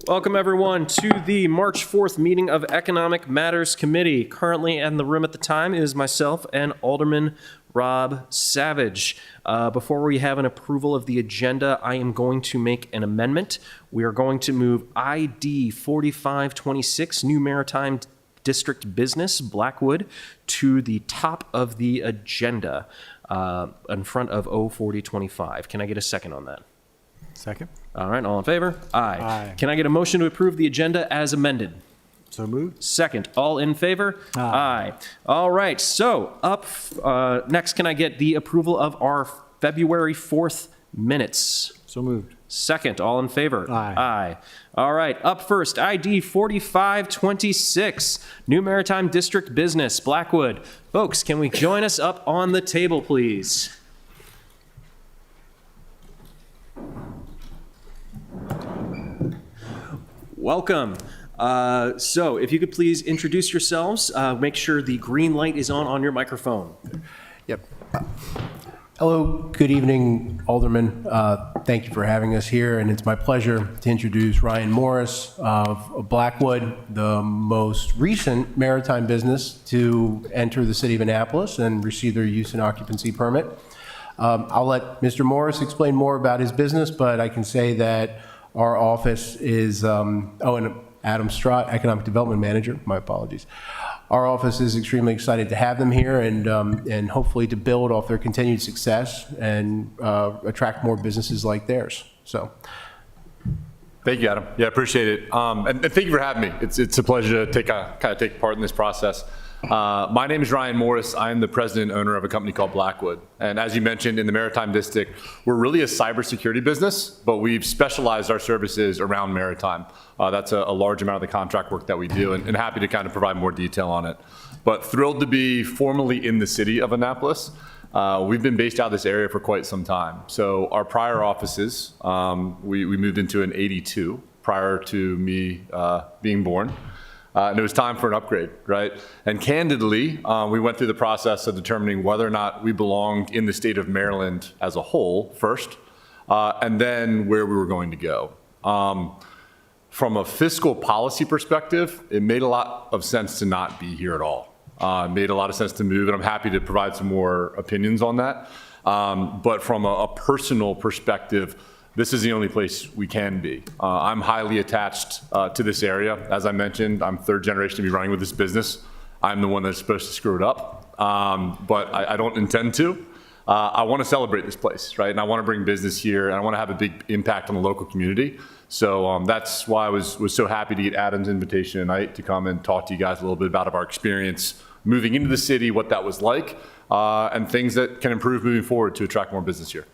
Welcome, everyone, to the March 4th meeting of Economic Matters Committee. Currently in the room at the time is myself and Alderman Rob Savage. Before we have an approval of the agenda, I am going to make an amendment. We are going to move ID 4526, New Maritime District Business, Blackwood, to the top of the agenda in front of 04025. Can I get a second on that? Second. All right, all in favor? Aye. Aye. Can I get a motion to approve the agenda as amended? So moved. Second, all in favor? Aye. All right, so up next, can I get the approval of our February 4th minutes? So moved. Second, all in favor? Aye. Aye. All right, up first, ID 4526, New Maritime District Business, Blackwood. Folks, can we join us up on the table, please? Welcome. So if you could please introduce yourselves, make sure the green light is on your microphone. Yep. Hello, good evening, Alderman. Thank you for having us here, and it's my pleasure to introduce Ryan Morris of Blackwood, the most recent maritime business to enter the city of Annapolis and receive their use and occupancy permit. I'll let Mr. Morris explain more about his business, but I can say that our office is, and Adam Strott, Economic Development Manager, my apologies. Our office is extremely excited to have them here and hopefully to build off their continued success and attract more businesses like theirs. So. Thank you, Adam. Yeah, appreciate it. And thank you for having me. It's a pleasure to take part in this process. My name is Ryan Morris. I am the president and owner of a company called Blackwood. And as you mentioned, in the Maritime District, we're really a cybersecurity business, but we've specialized our services around maritime. That's a large amount of the contract work that we do, and happy to kind of provide more detail on it. But thrilled to be formally in the city of Annapolis. We've been based out of this area for quite some time. So our prior offices, we moved into in '82 prior to me being born. And it was time for an upgrade, right? And candidly, we went through the process of determining whether or not we belonged in the state of Maryland as a whole first, and then where we were going to go. From a fiscal policy perspective, it made a lot of sense to not be here at all. It made a lot of sense to move, and I'm happy to provide some more opinions on that. But from a personal perspective, this is the only place we can be. I'm highly attached to this area. As I mentioned, I'm third generation to be running with this business. I'm the one that's supposed to screw it up, but I don't intend to. I want to celebrate this place, right? And I want to bring business here, and I want to have a big impact on the local community. So that's why I was so happy to get Adam's invitation tonight to come and talk to you guys a little bit about our experience moving into the city, what that was like, and things that can improve moving forward to attract more business here.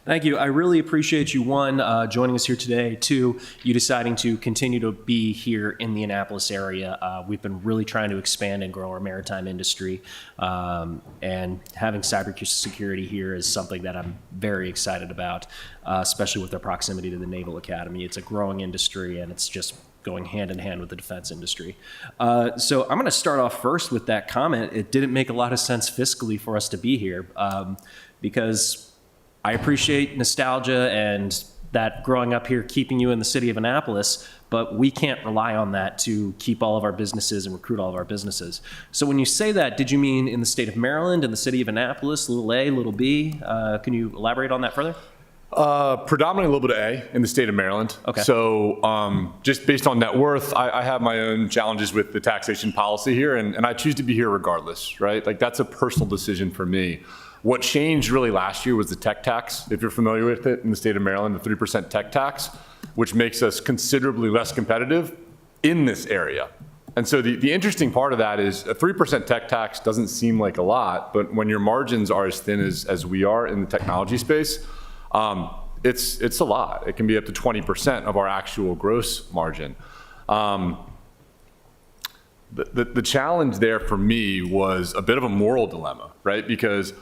Thank you. I really appreciate you, one, joining us here today, two, you deciding to continue to be here in the Annapolis area. We've been really trying to expand and grow our maritime industry, and having cybersecurity here is something that I'm very excited about, especially with our proximity to the Naval Academy. It's a growing industry, and it's just going hand in hand with the defense industry. So I'm going to start off first with that comment. It didn't make a lot of sense fiscally for us to be here, because I appreciate nostalgia and that growing up here, keeping you in the city of Annapolis, but we can't rely on that to keep all of our businesses and recruit all of our businesses. So when you say that, did you mean in the state of Maryland, in the city of Annapolis, little a, little b? Can you elaborate on that further? Predominantly a little bit of A in the state of Maryland. Okay. So just based on net worth, I have my own challenges with the taxation policy here, and I choose to be here regardless, right? Like, that's a personal decision for me. What changed really last year was the tech tax, if you're familiar with it, in the state of Maryland, the 3% tech tax, which makes us considerably less competitive in this area. And so the interesting part of that is a 3% tech tax doesn't seem like a lot, but when your margins are as thin as we are in the technology space, it's a lot. It can be up to 20% of our actual gross margin. The challenge there for me was a bit of a moral dilemma, right? Because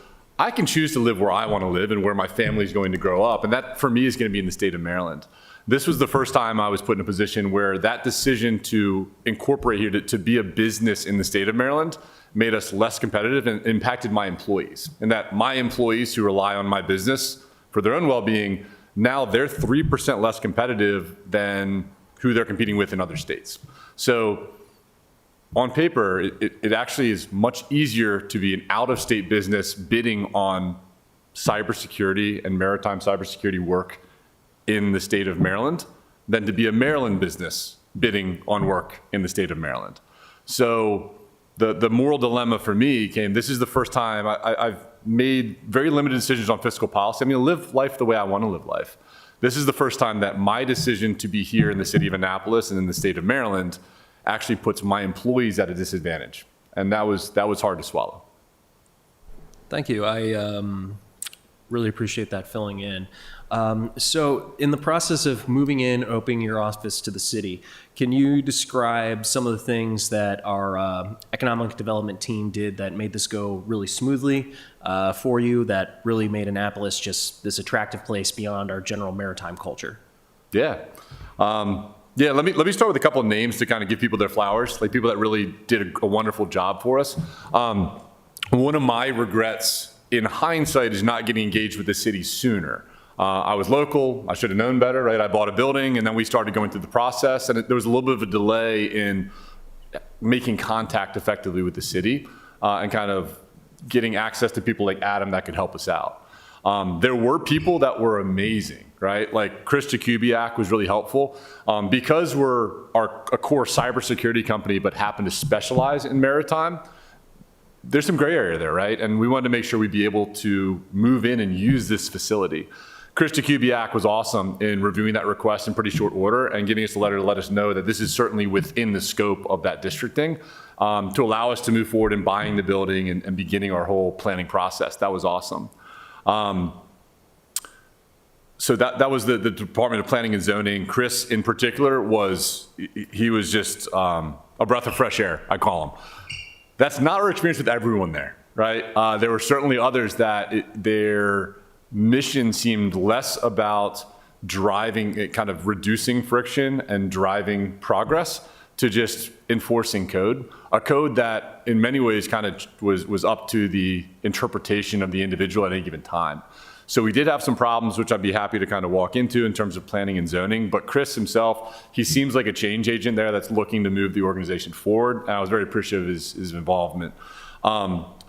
I can choose to live where I want to live and where my family is going to grow up, and that for me is going to be in the state of Maryland. This was the first time I was put in a position where that decision to incorporate here to be a business in the state of Maryland made us less competitive and impacted my employees. And that my employees who rely on my business for their own well-being, now they're 3% less competitive than who they're competing with in other states. So on paper, it actually is much easier to be an out-of-state business bidding on cybersecurity and maritime cybersecurity work in the state of Maryland than to be a Maryland business bidding on work in the state of Maryland. So the moral dilemma for me came, this is the first time I've made very limited decisions on fiscal policy. I'm going to live life the way I want to live life. This is the first time that my decision to be here in the city of Annapolis and in the state of Maryland actually puts my employees at a disadvantage. And that was hard to swallow. Thank you. I really appreciate that filling in. So in the process of moving in, opening your office to the city, can you describe some of the things that our economic development team did that made this go really smoothly for you, that really made Annapolis just this attractive place beyond our general maritime culture? Yeah. Let me start with a couple of names to kind of give people their flowers, like people that really did a wonderful job for us. One of my regrets in hindsight is not getting engaged with the city sooner. I was local, I should have known better, right? I bought a building and then we started going through the process, and there was a little bit of a delay in making contact effectively with the city and kind of getting access to people like Adam that could help us out. There were people that were amazing, right? Like Chris Jakubiak was really helpful. Because we're a core cybersecurity company but happen to specialize in maritime, there's some gray area there, right? And we wanted to make sure we'd be able to move in and use this facility. Chris Jakubiak was awesome in reviewing that request in pretty short order and giving us a letter to let us know that this is certainly within the scope of that districting to allow us to move forward in buying the building and beginning our whole planning process. That was awesome. So that was the Department of Planning and Zoning. Chris in particular was just a breath of fresh air, I call him. That's not our experience with everyone there, right? There were certainly others that their mission seemed less about driving, kind of reducing friction and driving progress to just enforcing code, a code that in many ways kind of was up to the interpretation of the individual at any given time. So we did have some problems, which I'd be happy to kind of walk into in terms of planning and zoning, but Chris himself, he seems like a change agent there that's looking to move the organization forward, and I was very appreciative of his involvement.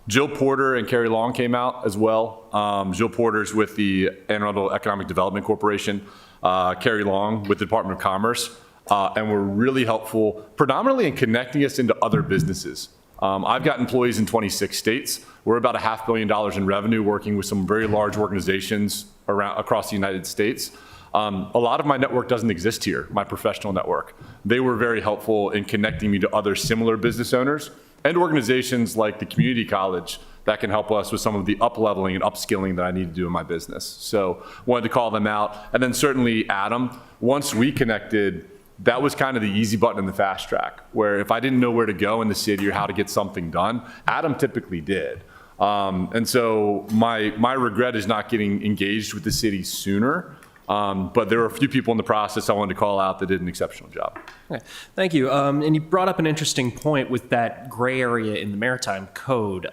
Jill Porter and Carrie Long came out as well. Jill Porter's with the Anne Arundel Economic Development Corporation, Carrie Long with the Department of Commerce, and were really helpful, predominantly in connecting us into other businesses. I've got employees in 26 states. We're about $500 million in revenue, working with some very large organizations across the United States. A lot of my network doesn't exist here, my professional network. They were very helpful in connecting me to other similar business owners and organizations like the community college that can help us with some of the up-leveling and upskilling that I need to do in my business. So wanted to call them out. And then certainly Adam, once we connected, that was kind of the easy button in the fast track, where if I didn't know where to go in the city or how to get something done, Adam typically did. And so my regret is not getting engaged with the city sooner. But there were a few people in the process I wanted to call out that did an exceptional job. Okay. Thank you. And you brought up an interesting point with that gray area in the maritime code.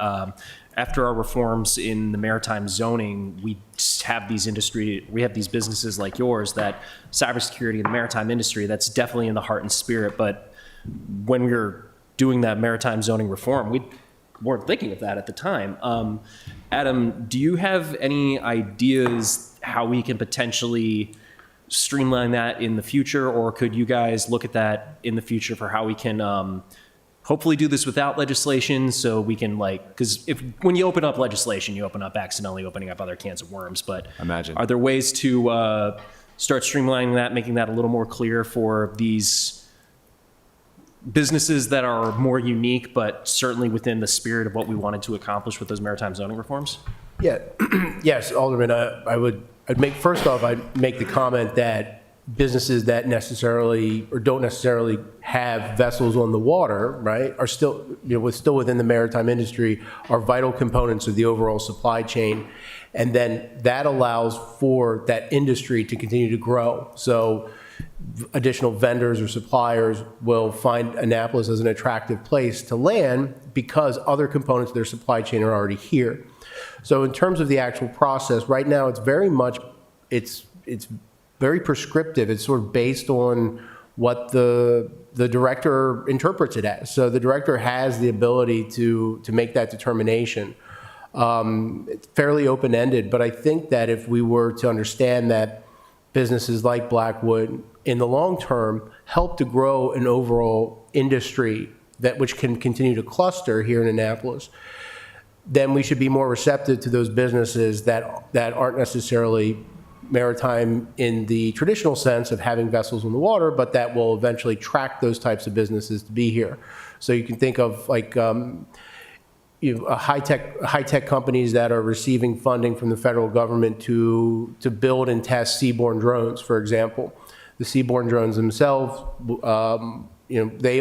After our reforms in the maritime zoning, we have these businesses like yours that cybersecurity in the maritime industry, that's definitely in the heart and spirit. But when we were doing that maritime zoning reform, we weren't thinking of that at the time. Adam, do you have any ideas how we can potentially streamline that in the future, or could you guys look at that in the future for how we can hopefully do this without legislation, so we can, like, because when you open up legislation, you open up accidentally opening up other cans of worms. But Imagine. Are there ways to start streamlining that, making that a little more clear for these businesses that are more unique, but certainly within the spirit of what we wanted to accomplish with those maritime zoning reforms? Yeah, yes, Alderman, I'd make the comment that businesses that necessarily or don't necessarily have vessels on the water, right, are still, still within the maritime industry, are vital components of the overall supply chain. And then that allows for that industry to continue to grow. So additional vendors or suppliers will find Annapolis as an attractive place to land because other components of their supply chain are already here. So in terms of the actual process, right now it's very much, it's very prescriptive. It's sort of based on what the director interprets it as. So the director has the ability to make that determination. It's fairly open-ended, but I think that if we were to understand that businesses like Blackwood in the long term help to grow an overall industry which can continue to cluster here in Annapolis, then we should be more receptive to those businesses that aren't necessarily maritime in the traditional sense of having vessels in the water, but that will eventually attract those types of businesses to be here. So you can think of like high-tech companies that are receiving funding from the federal government to build and test seaborne drones, for example. The seaborne drones themselves, they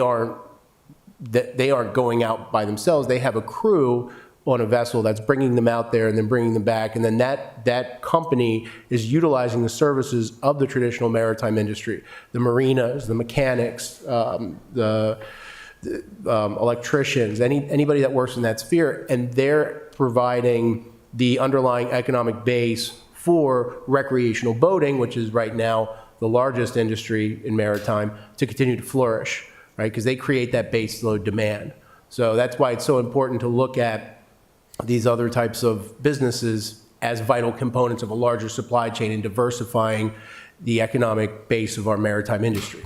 aren't going out by themselves. They have a crew on a vessel that's bringing them out there and then bringing them back. And then that company is utilizing the services of the traditional maritime industry, the marinas, the mechanics, the electricians, anybody that works in that sphere, and they're providing the underlying economic base for recreational boating, which is right now the largest industry in maritime, to continue to flourish, right? Because they create that base load demand. So that's why it's so important to look at these other types of businesses as vital components of a larger supply chain and diversifying the economic base of our maritime industry.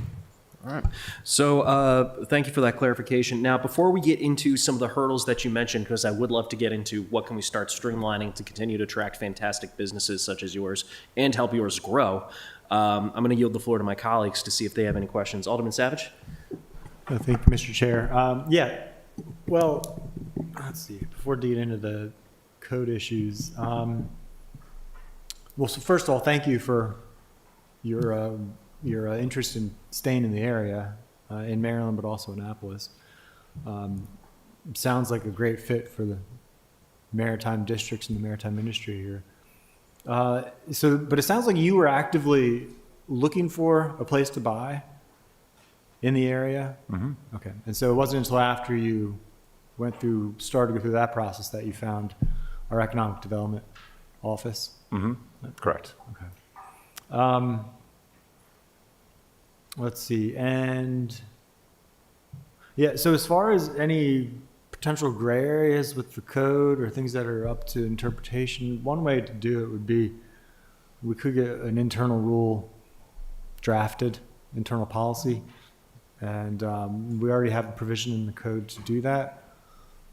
All right. So thank you for that clarification. Now, before we get into some of the hurdles that you mentioned, because I would love to get into what can we start streamlining to continue to attract fantastic businesses such as yours and help yours grow, I'm going to yield the floor to my colleagues to see if they have any questions. Alderman Savage? Thank you, Mr. Chair. Well, let's see. Before digging into the code issues, so first of all, thank you for your interest in staying in the area, in Maryland, but also Annapolis. Sounds like a great fit for the maritime districts and the maritime industry here. But it sounds like you were actively looking for a place to buy in the area. Mm-hmm. Okay, and so it wasn't until after you started to go through that process that you found our economic development office. Mm-hmm. Correct. Okay. Let's see, and yeah, so as far as any potential gray areas with the code or things that are up to interpretation, one way to do it would be we could get an internal rule drafted, internal policy, and we already have a provision in the code to do that,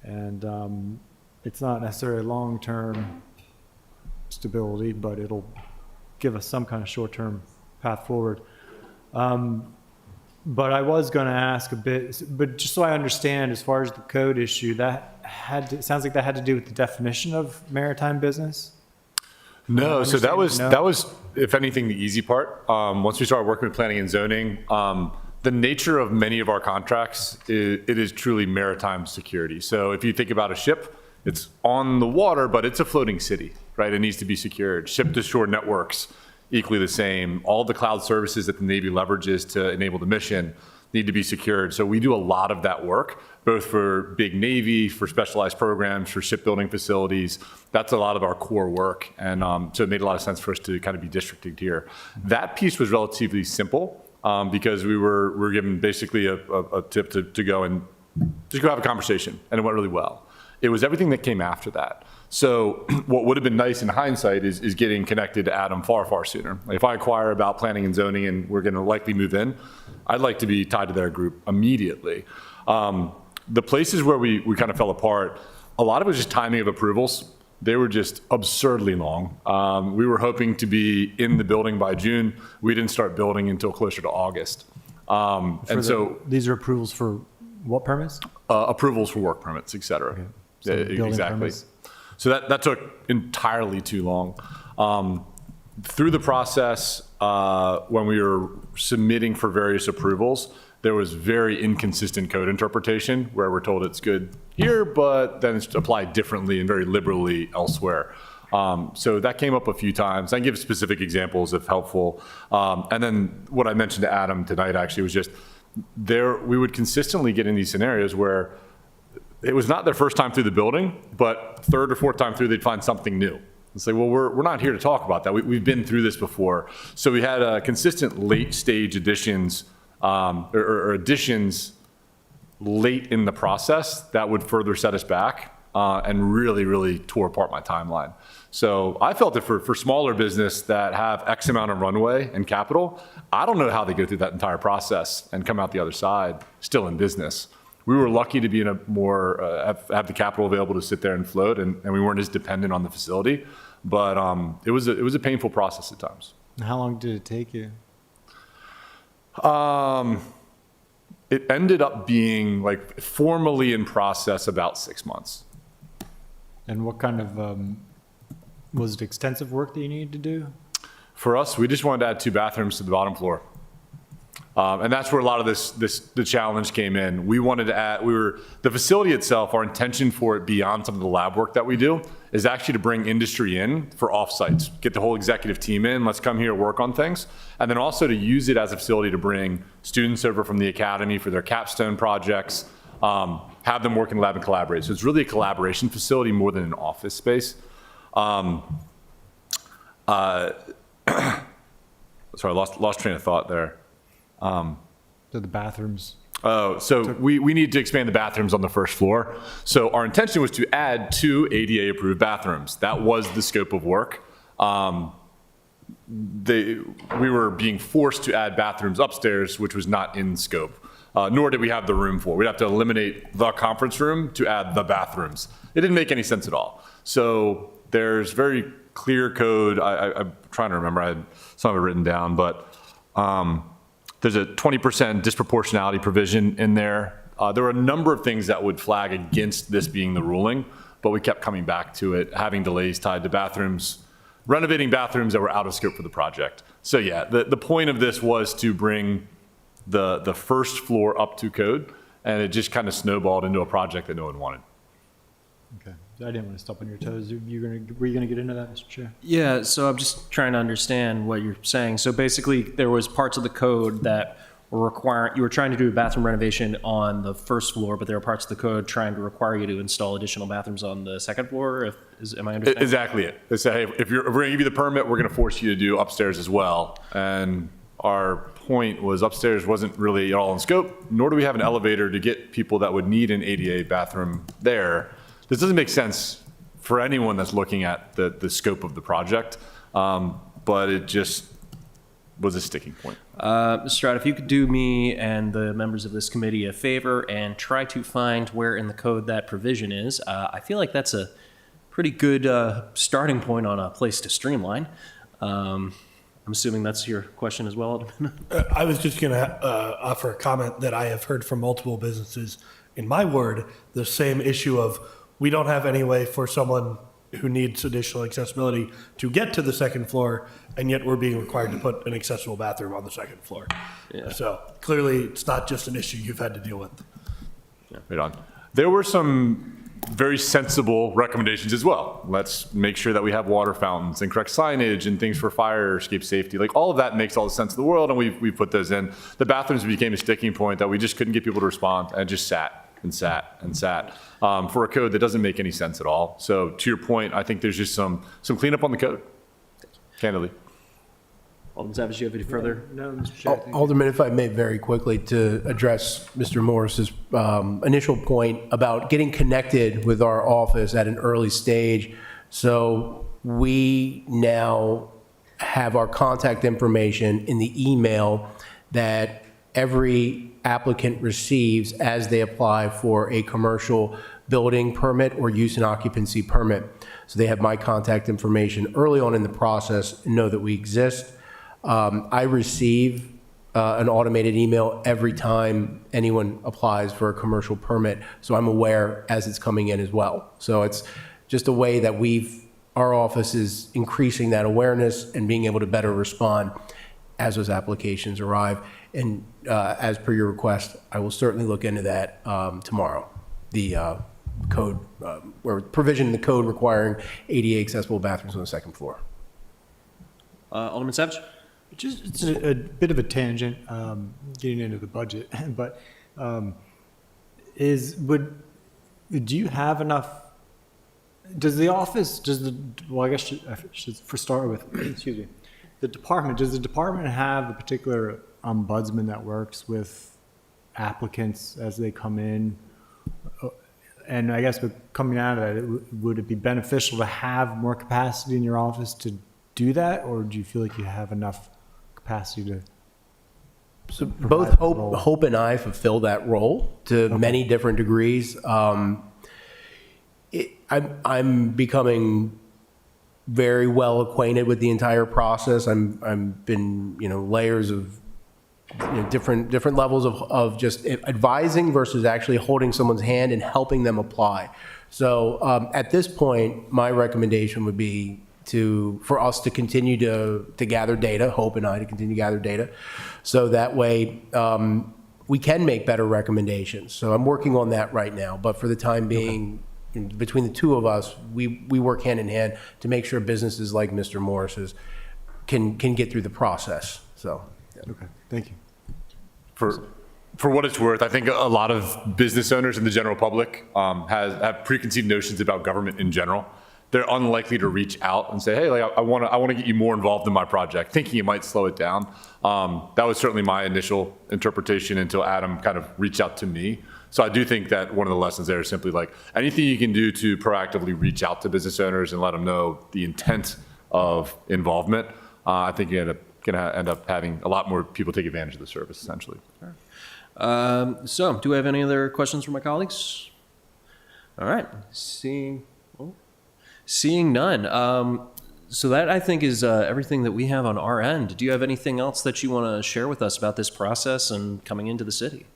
and it's not necessarily long-term stability, but it'll give us some kind of short-term path forward. But I was going to ask a bit, but just so I understand, as far as the code issue, it sounds like that had to do with the definition of maritime business. No, so that was, if anything, the easy part. Once we started working with planning and zoning, the nature of many of our contracts, it is truly maritime security. So if you think about a ship, it's on the water, but it's a floating city, right? It needs to be secured. Ship-to-shore networks, equally the same. All the cloud services that the Navy leverages to enable the mission need to be secured. So we do a lot of that work, both for big Navy, for specialized programs, for shipbuilding facilities. That's a lot of our core work. And so it made a lot of sense for us to kind of be districted here. That piece was relatively simple because we were given basically a tip to go and just go have a conversation, and it went really well. It was everything that came after that. So what would have been nice in hindsight is getting connected to Adam far, far sooner. Like if I inquire about planning and zoning and we're going to likely move in, I'd like to be tied to their group immediately. The places where we kind of fell apart, a lot of it was just timing of approvals. They were just absurdly long. We were hoping to be in the building by June. We didn't start building until closer to August. These are approvals for what permits? Approvals for work permits, et cetera. Okay. So exactly. Permits. So that took entirely too long. Through the process, when we were submitting for various approvals, there was very inconsistent code interpretation where we're told it's good here, but then it's applied differently and very liberally elsewhere. So that came up a few times. I can give specific examples if helpful. And then what I mentioned to Adam tonight actually was just we would consistently get in these scenarios where it was not their first time through the building, but third or fourth time through, they'd find something new. It's like, well, we're not here to talk about that. We've been through this before. So we had consistent late stage additions or additions late in the process that would further set us back and really tore apart my timeline. So I felt that for smaller business that have X amount of runway and capital, I don't know how they go through that entire process and come out the other side still in business. We were lucky to be in a more, have the capital available to sit there and float, and we weren't as dependent on the facility. But it was a painful process at times. How long did it take you? It ended up being like formally in process about 6 months. And what kind of, was it extensive work that you needed to do? For us, we just wanted to add 2 bathrooms to the bottom floor. And that's where a lot of the challenge came in. We wanted to add, the facility itself, our intention for it beyond some of the lab work that we do is actually to bring industry in for offsites, get the whole executive team in, let's come here, work on things. And then also to use it as a facility to bring students over from the academy for their capstone projects, have them work in the lab and collaborate. So it's really a collaboration facility more than an office space. Sorry, I lost train of thought there. So the bathrooms? Oh, so we need to expand the bathrooms on the first floor. So our intention was to add 2 ADA-approved bathrooms. That was the scope of work. We were being forced to add bathrooms upstairs, which was not in scope, nor did we have the room for. We'd have to eliminate the conference room to add the bathrooms. It didn't make any sense at all. So there's very clear code. I'm trying to remember. I had some of it written down, but there's a 20% disproportionality provision in there. There were a number of things that would flag against this being the ruling, but we kept coming back to it, having delays tied to bathrooms, renovating bathrooms that were out of scope for the project. So yeah, the point of this was to bring the first floor up to code, and it just kind of snowballed into a project that no one wanted. Okay. I didn't want to step on your toes. Were you going to get into that, Mr. Chair? Yeah, so I'm just trying to understand what you're saying. So basically, there was parts of the code that were you were trying to do a bathroom renovation on the first floor, but there were parts of the code trying to require you to install additional bathrooms on the second floor. Am I understanding? Exactly it. They say, hey, if we're going to give you the permit, we're going to force you to do upstairs as well. And our point was upstairs wasn't really at all in scope, nor do we have an elevator to get people that would need an ADA bathroom there. This doesn't make sense for anyone that's looking at the scope of the project, but it just was a sticking point. Mr. Stroud, if you could do me and the members of this committee a favor and try to find where in the code that provision is. I feel like that's a pretty good starting point on a place to streamline. I'm assuming that's your question as well, Alderman? I was just going to offer a comment that I have heard from multiple businesses in my ward, the same issue of we don't have any way for someone who needs additional accessibility to get to the second floor, and yet we're being required to put an accessible bathroom on the second floor. Yeah. So clearly, it's not just an issue you've had to deal with. Right on. There were some very sensible recommendations as well. Let's make sure that we have water fountains and correct signage and things for fire escape safety. Like all of that makes all the sense in the world, and we put those in. The bathrooms became a sticking point that we just couldn't get people to respond, and just sat for a code that doesn't make any sense at all. So to your point, I think there's just some cleanup on the code, candidly. Alderman Savage, do you have any further? No, Mr. Chair. Alderman, if I may very quickly to address Mr. Morris's initial point about getting connected with our office at an early stage. So we now have our contact information in the email that every applicant receives as they apply for a commercial building permit or use and occupancy permit. So they have my contact information early on in the process and know that we exist. I receive an automated email every time anyone applies for a commercial permit, so I'm aware as it's coming in as well. So it's just a way that our office is increasing that awareness and being able to better respond as those applications arrive. And as per your request, I will certainly look into that tomorrow. The code, or provision in the code requiring ADA accessible bathrooms on the second floor. Alderman Savage? It's a bit of a tangent, getting into the budget, but do you have enough? Does the office? Well, I guess I should for start with. Excuse me. Does the department have a particular ombudsman that works with applicants as they come in? And I guess with coming out of that, would it be beneficial to have more capacity in your office to do that? Or do you feel like you have enough capacity to? So provide both that role? Hope and I fulfill that role to many different degrees. I'm becoming very well acquainted with the entire process. I'm been, layers of different levels of just advising versus actually holding someone's hand and helping them apply. So at this point, my recommendation would be for us to continue to gather data, Hope and I to continue to gather data, so that way we can make better recommendations. So I'm working on that right now, but for the time being, between the two of us, we work hand in hand to make sure businesses like Mr. Morris's can get through the process. So. Okay, thank you. For what it's worth, I think a lot of business owners and the general public have preconceived notions about government in general. They're unlikely to reach out and say, "Hey, I want to get you more involved in my project," thinking it might slow it down. That was certainly my initial interpretation until Adam kind of reached out to me. So I do think that one of the lessons there is simply like anything you can do to proactively reach out to business owners and let them know the intent of involvement. I think you're going to end up having a lot more people take advantage of the service, essentially. So, do we have any other questions from my colleagues? All right, seeing none. So that, I think, is everything that we have on our end. Do you have anything else that you want to share with us about this process and coming into the city?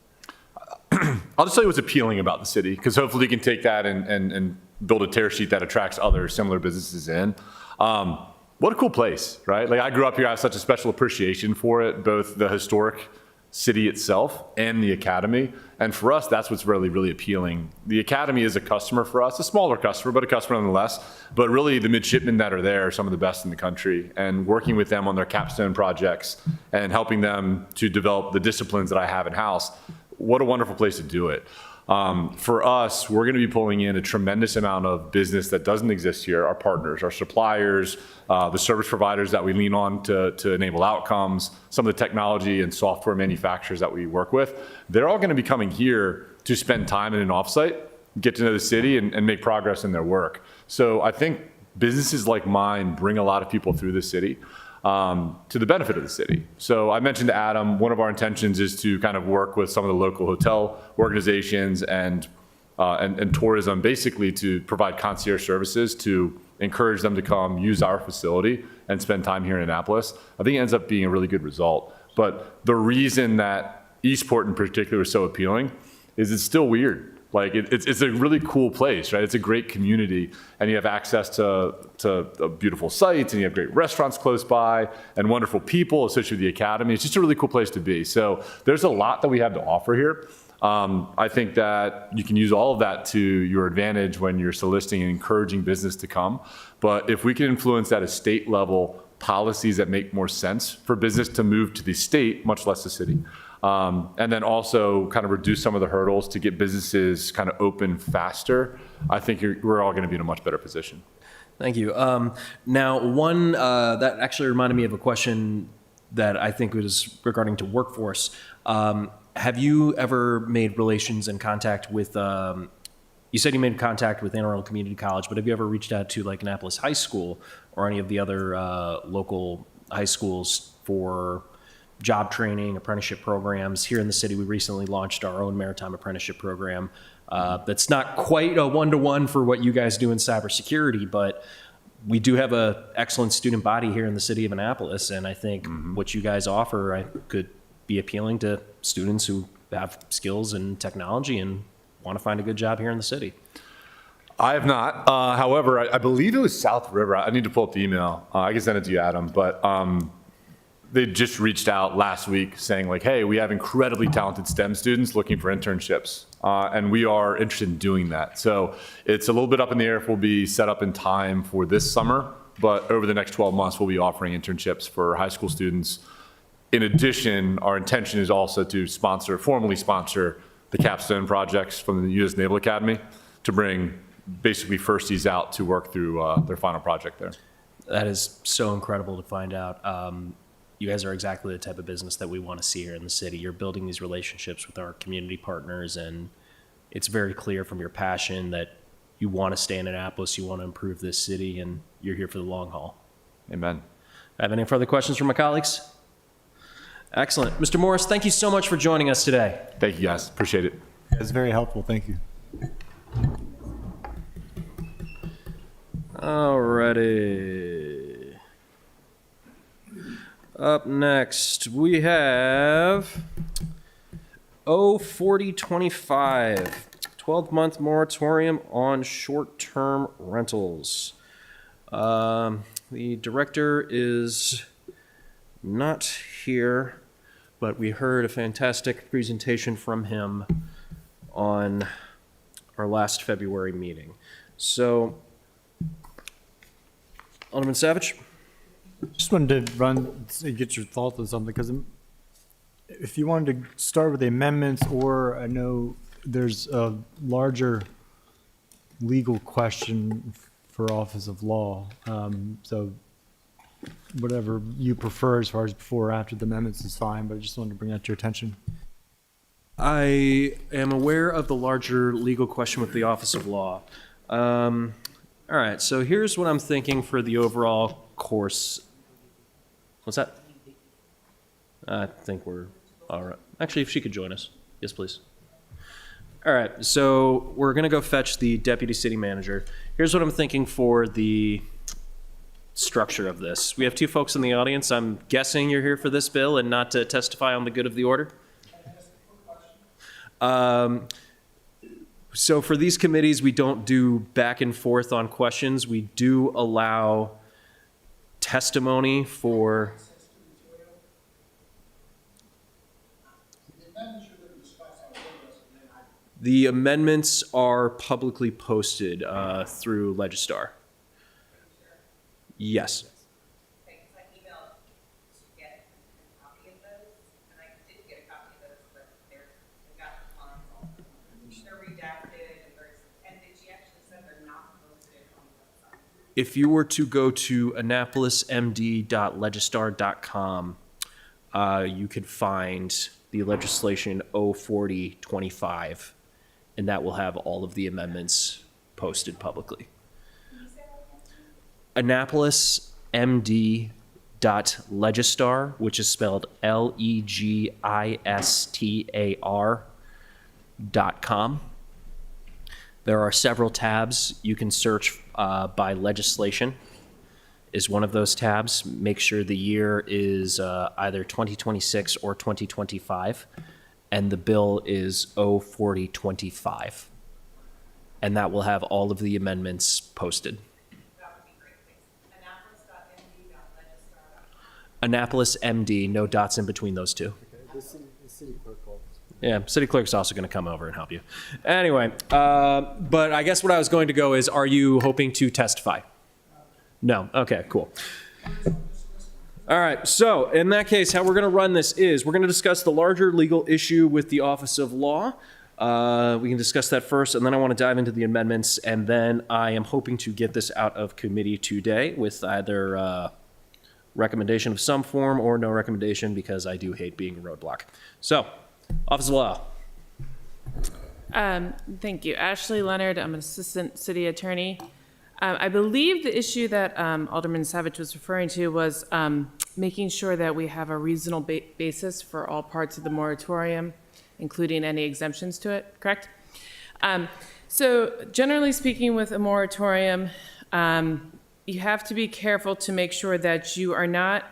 I'll just tell you what's appealing about the city, because hopefully you can take that and build a tear sheet that attracts other similar businesses in. What a cool place, right? Like, I grew up here, I have such a special appreciation for it, both the historic city itself and the academy. And for us, that's what's really, really appealing. The academy is a customer for us, a smaller customer, but a customer nonetheless. But really, the midshipmen that are there are some of the best in the country. And working with them on their capstone projects and helping them to develop the disciplines that I have in-house, what a wonderful place to do it. For us, we're going to be pulling in a tremendous amount of business that doesn't exist here, our partners, our suppliers, the service providers that we lean on to enable outcomes, some of the technology and software manufacturers that we work with. They're all going to be coming here to spend time in an offsite, get to know the city, and make progress in their work. So I think businesses like mine bring a lot of people through the city. To the benefit of the city. So I mentioned to Adam, one of our intentions is to kind of work with some of the local hotel organizations and tourism, basically to provide concierge services to encourage them to come use our facility and spend time here in Annapolis. I think it ends up being a really good result. But the reason that Eastport in particular is so appealing is it's still weird. Like, it's a really cool place, right? It's a great community, and you have access to beautiful sites, and you have great restaurants close by, and wonderful people associated with the academy. It's just a really cool place to be. So there's a lot that we have to offer here. I think that you can use all of that to your advantage when you're soliciting and encouraging business to come. But if we can influence at a state level policies that make more sense for business to move to the state, much less the city, and then also kind of reduce some of the hurdles to get businesses kind of open faster, I think we're all going to be in a much better position. Thank you. Now, one that actually reminded me of a question that I think was regarding to workforce. Have you ever made relations and contact with, you said you made contact with Anne Arundel Community College, but have you ever reached out to like Annapolis High School or any of the other local high schools for job training, apprenticeship programs? Here in the city, we recently launched our own maritime apprenticeship program. That's not quite a one-to-one for what you guys do in cybersecurity, but we do have an excellent student body here in the city of Annapolis, and I think what you guys offer could be appealing to students who have skills in technology and want to find a good job here in the city. I have not. However, I believe it was South River. I need to pull up the email. I can send it to you, Adam, but they just reached out last week saying like, hey, we have incredibly talented STEM students looking for internships, and we are interested in doing that. So it's a little bit up in the air if we'll be set up in time for this summer, but over the next 12 months, we'll be offering internships for high school students. In addition, our intention is also to formally sponsor the capstone projects from the U.S. Naval Academy to bring basically firsties out to work through their final project there. That is so incredible to find out. you guys are exactly the type of business that we want to see here in the city. You're building these relationships with our community partners, and it's very clear from your passion that you want to stay in Annapolis, you want to improve this city, and you're here for the long haul. Amen. Have any further questions from my colleagues? Excellent. Mr. Morris, thank you so much for joining us today. Thank you, guys. Appreciate it. It's very helpful. Thank you. Alrighty. Up next, we have 04025, 12-month moratorium on short-term rentals. The director is not here, but we heard a fantastic presentation from him on our last February meeting. So, Alderman Savage? Just wanted to get your thoughts on something, because if you wanted to start with the amendments, or I know there's a larger legal question for Office of Law. So whatever you prefer as far as before or after the amendments is fine, but I just wanted to bring that to your attention. I am aware of the larger legal question with the Office of Law. All right, so here's what I'm thinking for the overall course. What's that? I think we're all right. Actually, if she could join us. Yes, please. All right, so we're going to go fetch the deputy city manager. Here's what I'm thinking for the structure of this. We have two folks in the audience. I'm guessing you're here for this bill and not to testify on the good of the order. So for these committees, we don't do back and forth on questions. We do allow testimony for... The amendments are publicly posted through Legistar. Yes. Okay, 'cause I emailed to get a copy of those, and I did get a copy of those, but they've got lines on them. They're redacted, and she actually said they're not posted on the website. If you were to go to annapolismd.legistar.com, you could find the legislation 04025, and that will have all of the amendments posted publicly. AnnapolisMD.Legistar, which is spelled LEGISTAR.com. There are several tabs. You can search by legislation is one of those tabs. Make sure the year is either 2026 or 2025, and the bill is 04025. And that will have all of the amendments posted. That would be great, thanks. Annapolis.md.legistar.com. Annapolis MD, no dots in between those two. The city clerk office. Yeah, city clerk's also going to come over and help you. Anyway, but I guess what I was going to go is, are you hoping to testify? No. Okay, cool. All right, so in that case, how we're going to run this is we're going to discuss the larger legal issue with the Office of Law. We can discuss that first, and then I want to dive into the amendments, and then I am hoping to get this out of committee today with either recommendation of some form or no recommendation, because I do hate being a roadblock. So, Office of Law. Thank you. Ashley Leonard, I'm an assistant city attorney. I believe the issue that Alderman Savage was referring to was making sure that we have a reasonable basis for all parts of the moratorium, including any exemptions to it, correct? So generally speaking, with a moratorium, you have to be careful to make sure that you are not,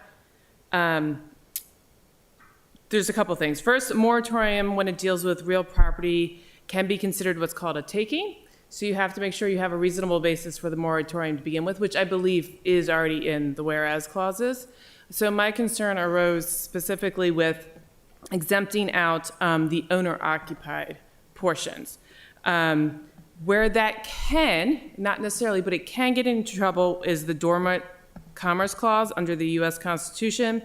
there's a couple things. First, a moratorium, when it deals with real property, can be considered what's called a taking. So you have to make sure you have a reasonable basis for the moratorium to begin with, which I believe is already in the whereas clauses. So my concern arose specifically with exempting out the owner-occupied portions. Where that can, not necessarily, but it can get into trouble is the Dormant Commerce Clause under the U.S. Constitution,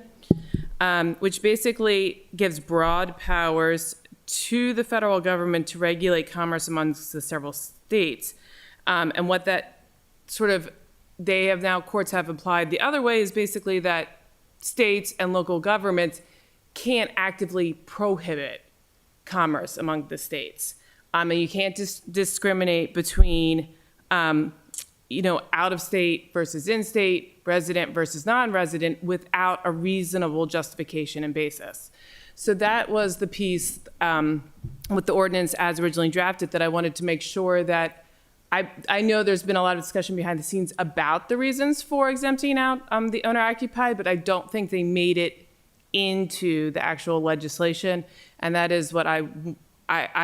which basically gives broad powers to the federal government to regulate commerce amongst the several states. And what that sort of, they have now, courts have applied the other way is basically that states and local governments can't actively prohibit commerce among the states. And you can't discriminate between, out of state versus in-state, resident versus non-resident without a reasonable justification and basis. So that was the piece with the ordinance as originally drafted that I wanted to make sure that I know there's been a lot of discussion behind the scenes about the reasons for exempting out the owner-occupied, but I don't think they made it into the actual legislation. And that is what I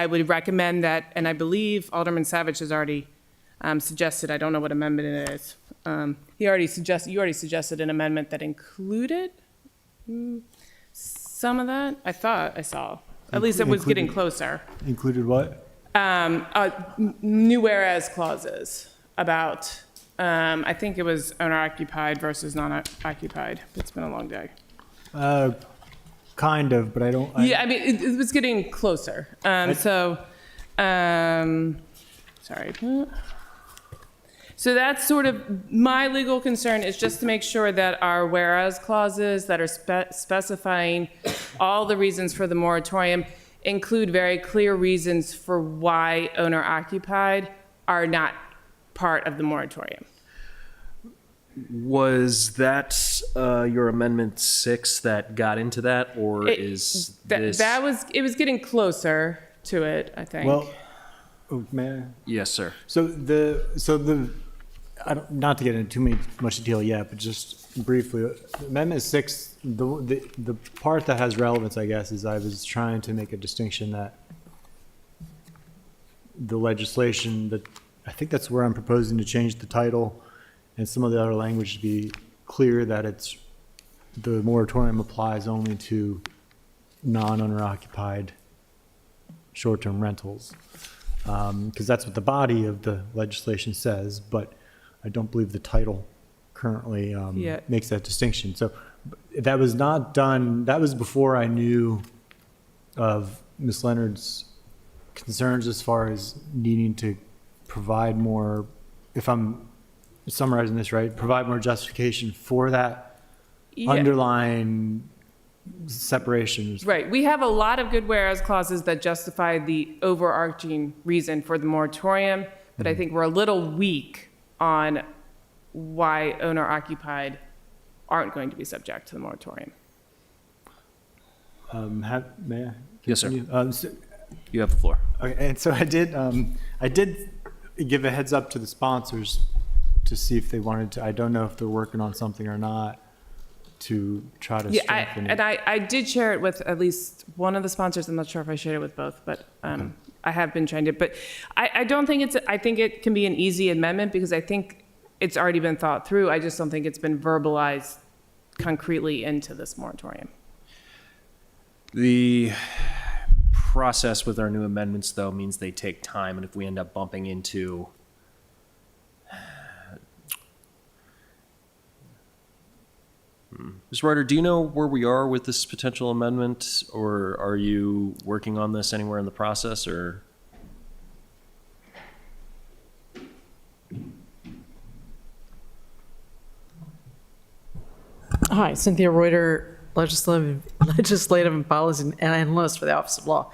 would recommend that, and I believe Alderman Savage has already suggested, I don't know what amendment it is. You already suggested an amendment that included some of that. I thought I saw. At least it was getting closer. Included what? New whereas clauses about, I think it was owner-occupied versus non-occupied. It's been a long day. Kind of, but I don't. Yeah, I mean, it was getting closer. Sorry. So that's sort of my legal concern, is just to make sure that our whereas clauses that are specifying all the reasons for the moratorium include very clear reasons for why owner-occupied are not part of the moratorium. Was that your Amendment 6 that got into that, or is this? It was getting closer to it, I think. Well, may I? Yes, sir. So not to get into much detail yet, but just briefly, Amendment 6, the part that has relevance, I guess, is I was trying to make a distinction that the legislation that, I think that's where I'm proposing to change the title and some of the other language to be clear that the moratorium applies only to non-owner occupied short-term rentals. Because that's what the body of the legislation says, but I don't believe the title currently makes that distinction. So that was not done, that was before I knew of Ms. Leonard's concerns as far as needing to provide more, if I'm summarizing this right, provide more justification for that underlying separation. Right. We have a lot of good whereas clauses that justify the overarching reason for the moratorium, but I think we're a little weak on why owner-occupied aren't going to be subject to the moratorium. May I? Yes, sir. Continue? You have the floor. Okay, and so I did give a heads up to the sponsors to see if they wanted to. I don't know if they're working on something or not to try to strengthen it. And I did share it with at least one of the sponsors. I'm not sure if I shared it with both, but I have been trying to. But I don't think I think it can be an easy amendment because I think it's already been thought through. I just don't think it's been verbalized concretely into this moratorium. The process with our new amendments, though, means they take time, and if we end up bumping into Ms. Ryder, do you know where we are with this potential amendment, or are you working on this anywhere in the process, or? Hi, Cynthia Reuter, legislative and policy analyst for the Office of Law.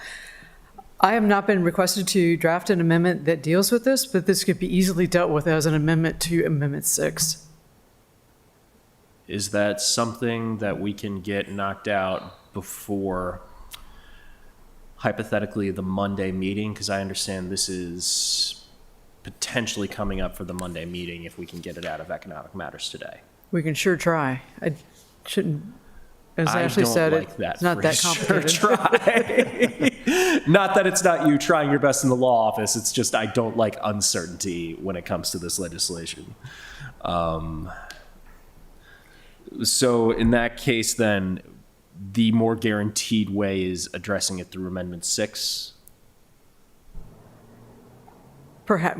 I have not been requested to draft an amendment that deals with this, but this could be easily dealt with as an amendment to Amendment 6. Is that something that we can get knocked out before, hypothetically, the Monday meeting? Because I understand this is potentially coming up for the Monday meeting if we can get it out of Economic Matters today. We can sure try. I shouldn't, as I Ashley don't said, like that it's not that complicated. Sure try. Not that it's not you trying your best in the law office. It's just I don't like uncertainty when it comes to this legislation. So in that case, then, the more guaranteed way is addressing it through Amendment 6? Perhaps,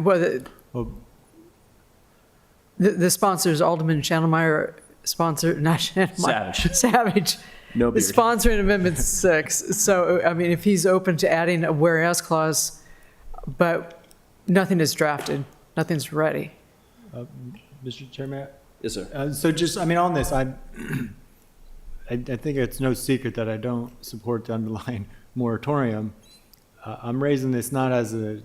the sponsors, Alderman Schandelmeyer, not Schandelmeyer. Savage. No beard. Is sponsoring Amendment 6. So, I mean, if he's open to adding a whereas clause, but nothing is drafted, nothing's ready. Mr. Chairman? Yes, sir. So just, I mean, on this, I think it's no secret that I don't support the underlying moratorium. I'm raising this not as a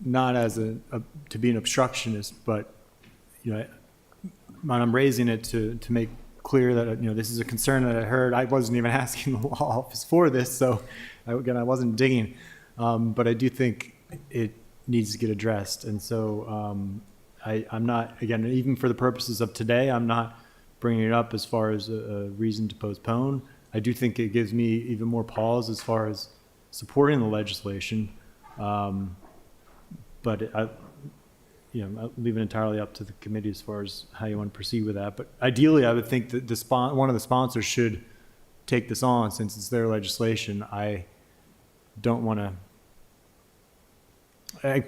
to be an obstructionist, but I'm raising it to make clear that this is a concern that I heard. I wasn't even asking the law office for this, so I wasn't digging, but I do think it needs to get addressed, and so I'm not, again, even for the purposes of today, I'm not bringing it up as far as a reason to postpone. I do think it gives me even more pause as far as supporting the legislation, but I'll leave it entirely up to the committee as far as how you want to proceed with that. But ideally, I would think that one of the sponsors should take this on since it's their legislation. I don't want to,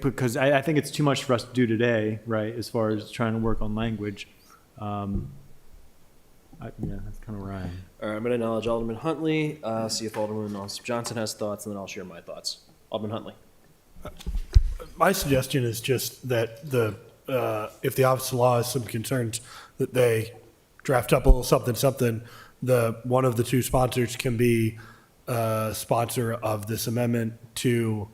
because I think it's too much for us to do today, right, as far as trying to work on language. That's kind of where I am. All right, I'm going to acknowledge Alderman Huntley, see if Alderman Alsop Johnson has thoughts, and then I'll share my thoughts. Alderman Huntley. My suggestion is just that if the Office of Law has some concerns, that they draft up a little something. One of the two sponsors can be a sponsor of this amendment to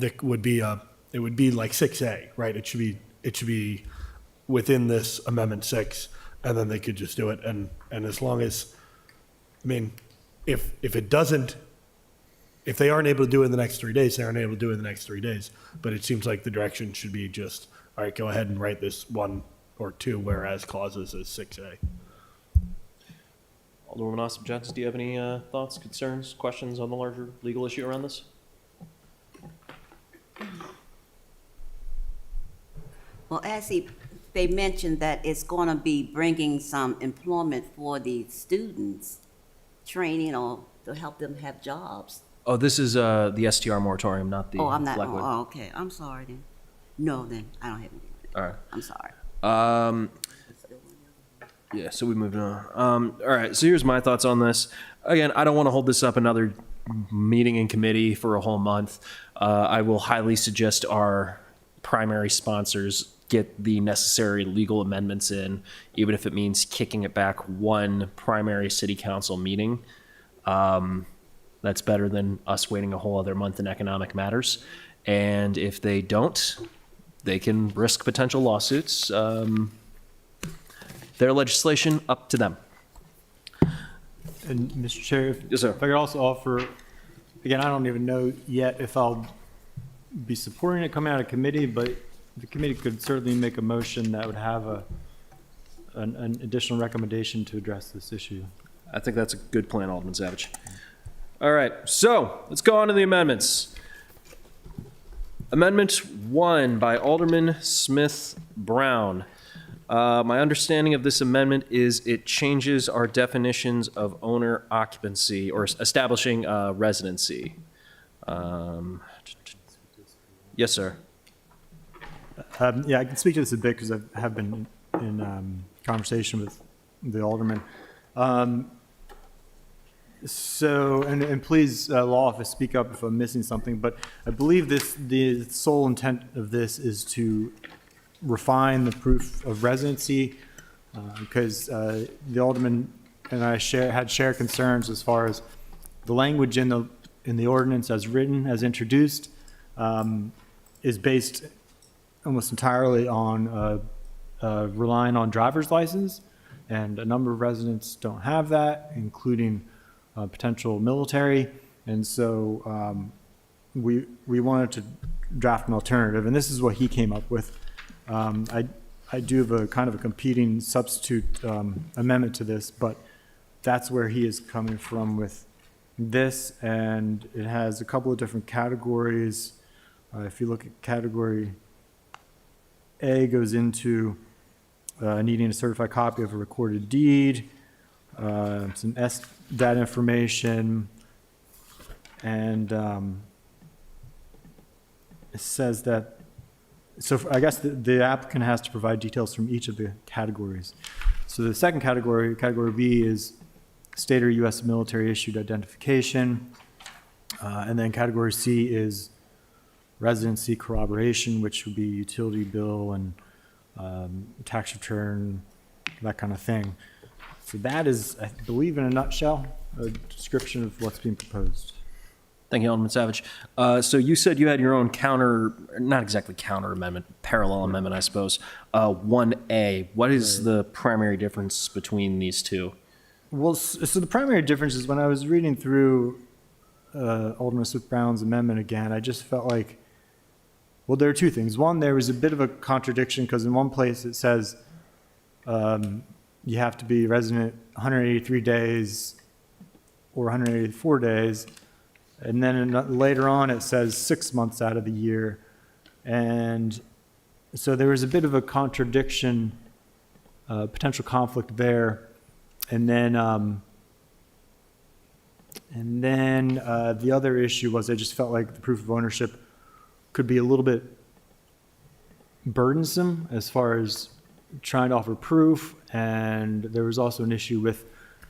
it would be like 6A, right? It should be within this Amendment 6, and then they could just do it. And as long as, if they aren't able to do it in the next 3 days, they aren't able to do it in the next 3 days. But it seems like the direction should be just, all right, go ahead and write this 1 or 2 whereas clauses as 6A. Alderman Alsop Johnson, do you have any thoughts, concerns, questions on the larger legal issue around this? Well, they mentioned that it's going to be bringing some employment for the students, training or to help them have jobs. Oh, this is the STR moratorium, not the I'm not. Blackwood. Oh, okay. I'm sorry then. No, then I don't have anything. All right. I'm sorry. Yeah, so we moved on. All right, so here's my thoughts on this. Again, I don't want to hold this up another meeting in committee for a whole month. I will highly suggest our primary sponsors get the necessary legal amendments in, even if it means kicking it back one primary city council meeting. That's better than us waiting a whole other month in economic matters. And if they don't, they can risk potential lawsuits. Their legislation, up to them. And Mr. Chair, Yes, sir. if I could also offer, again, I don't even know yet if I'll be supporting it coming out of committee, but the committee could certainly make a motion that would have an additional recommendation to address this issue. I think that's a good plan, Alderman Savage. All right, so let's go on to the amendments. Amendment 1 by Alderman Smith Brown. My understanding of this amendment is it changes our definitions of owner occupancy or establishing residency. Yes, sir. Yeah, I can speak to this a bit because I have been in conversation with the alderman. So, and please, law office, speak up if I'm missing something, but I believe the sole intent of this is to refine the proof of residency, because the alderman and I had shared concerns as far as the language in the ordinance as written, as introduced, is based almost entirely on relying on driver's license, and a number of residents don't have that, including potential military, and so we wanted to draft an alternative, and this is what he came up with. I do have a kind of a competing substitute amendment to this, but that's where he is coming from with this, and it has a couple of different categories. If you look at category A, goes into needing a certified copy of a recorded deed, some SDAT information, and it says that, so I guess the applicant has to provide details from each of the categories. So the second category, category B, is state or U.S. military issued identification, and then category C is residency corroboration, which would be utility bill and tax return, that kind of thing. So that is, I believe in a nutshell, a description of what's being proposed. Thank you, Alderman Savage. So you said you had your own counter, not exactly counter amendment, parallel amendment, I suppose. 1A, what is the primary difference between these two? Well, so the primary difference is when I was reading through Alderman Smith Brown's amendment again, I just felt like, well, there are two things. One, there was a bit of a contradiction because in one place it says you have to be resident 183 days or 184 days. And then later on it says 6 months out of the year. And so there was a bit of a contradiction, potential conflict there. And then the other issue was I just felt like the proof of ownership could be a little bit burdensome as far as trying to offer proof. And there was also an issue with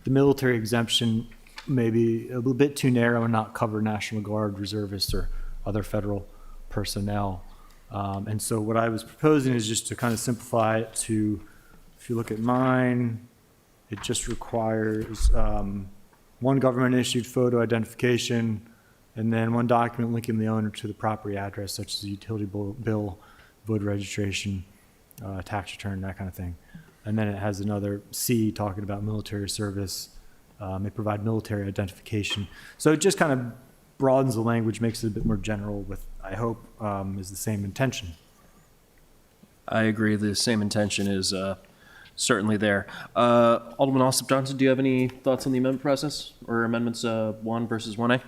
the military exemption, maybe a little bit too narrow and not cover National Guard reservists or other federal personnel. And so what I was proposing is just to kind of simplify it to, if you look at mine, it just requires one government-issued photo identification and then one document linking the owner to the property address, such as a utility bill, voter registration, tax return, that kind of thing. And then it has another C talking about military service. They provide military identification. So it just kind of broadens the language, makes it a bit more general with, I hope, is the same intention. I agree. The same intention is certainly there. Alderman Alsop Johnson, do you have any thoughts on the amendment process or amendments 1 versus 1A?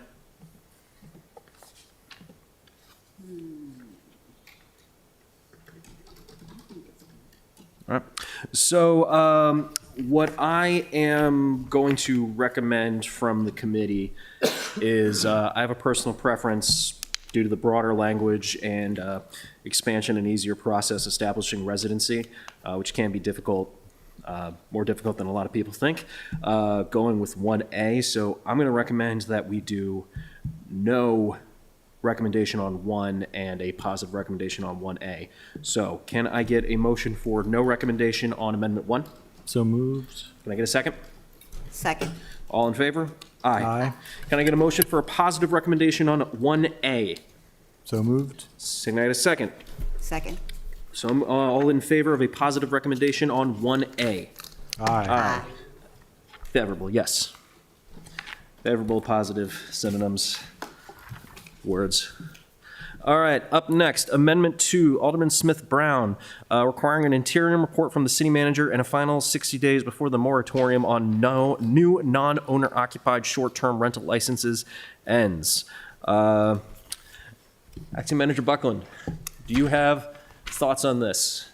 All right. So what I am going to recommend from the committee is I have a personal preference due to the broader language and expansion and easier process establishing residency, which can be difficult, more difficult than a lot of people think, going with 1A. So I'm going to recommend that we do no recommendation on 1 and a positive recommendation on 1A. So can I get a motion for no recommendation on Amendment 1? So moved. Can I get a second? Second. All in favor? Aye. Aye. Can I get a motion for a positive recommendation on 1A? So moved. Can I get a second? Second. So all in favor of a positive recommendation on 1A? Aye. Favorable, yes. Favorable, positive, synonyms, words. All right, up next, Amendment 2, Alderman Smith Brown, requiring an interior report from the city manager and a final 60 days before the moratorium on new non-owner occupied short-term rental licenses ends. Acting Manager Buckland, do you have thoughts on this?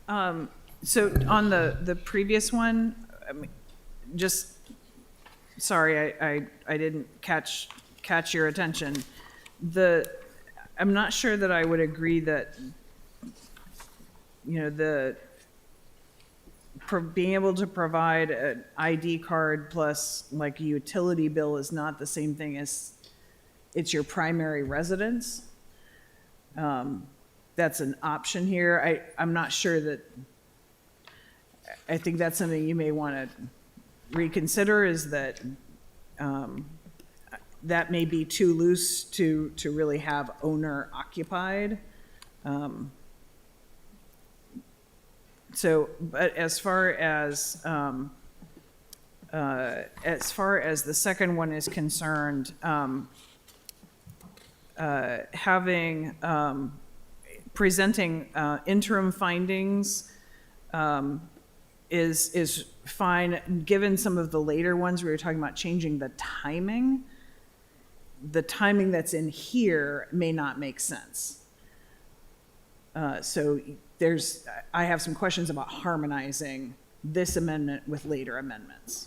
So on the previous one, I mean, just, sorry, I didn't catch your attention. I'm not sure that I would agree that, you know, being able to provide an ID card plus like a utility bill is not the same thing as it's your primary residence. That's an option here. I'm not sure that, I think that's something you may want to reconsider, is that that may be too loose to really have owner occupied. So, but as far as the second one is concerned, presenting interim findings is fine, given some of the later ones we were talking about changing the timing. The timing that's in here may not make sense. So I have some questions about harmonizing this amendment with later amendments.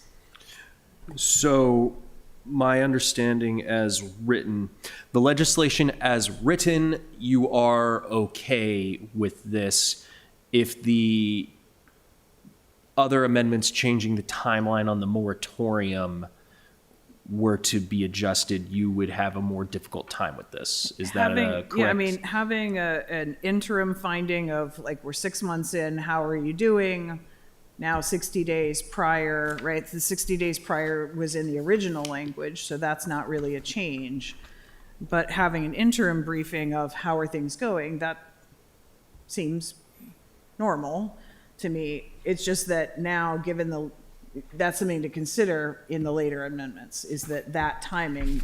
So my understanding as written, the legislation as written, you are okay with this if the other amendments changing the timeline on the moratorium were to be adjusted, you would have a more difficult time with this. Is that correct? Yeah, I mean, having an interim finding of like, we're 6 months in, how are you doing? Now 60 days prior, right? The 60 days prior was in the original language, so that's not really a change. But having an interim briefing of how are things going, that seems normal to me. It's just that now, given that's something to consider in the later amendments, is that timing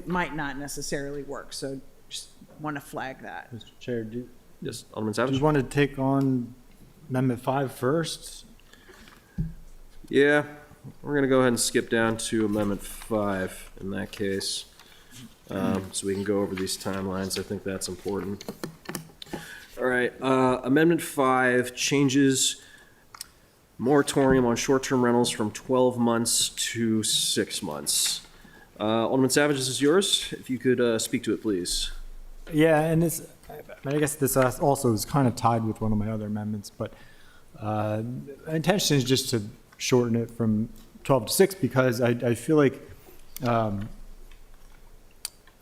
might not necessarily work. So just want to flag that. Mr. Chair, Yes, Alderman do Savage? you want to take on Amendment 5 first? Yeah, we're going to go ahead and skip down to Amendment 5 in that case, so we can go over these timelines. I think that's important. All right, Amendment 5 changes moratorium on short-term rentals from 12 months to 6 months. Alderman Savage, this is yours. If you could speak to it, please. Yeah, and I guess this also is kind of tied with one of my other amendments, but my intention is just to shorten it from 12 to 6 because I feel like a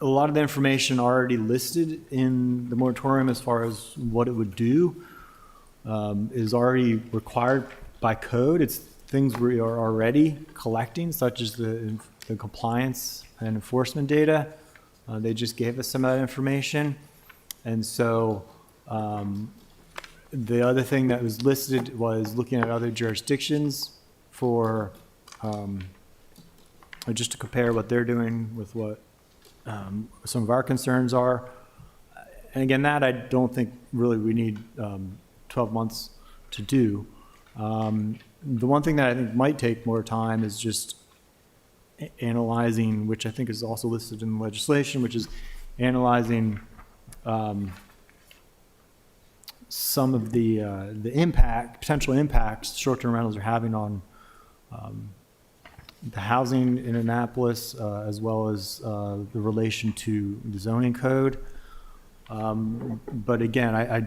lot of the information already listed in the moratorium as far as what it would do is already required by code. It's things we are already collecting, such as the compliance and enforcement data. They just gave us some of that information. And so the other thing that was listed was looking at other jurisdictions for just to compare what they're doing with what some of our concerns are. And again, that I don't think really we need 12 months to do. The one thing that I think might take more time is just analyzing, which I think is also listed in the legislation, which is analyzing some of the potential impacts short-term rentals are having on the housing in Annapolis, as well as the relation to the zoning code. But again, I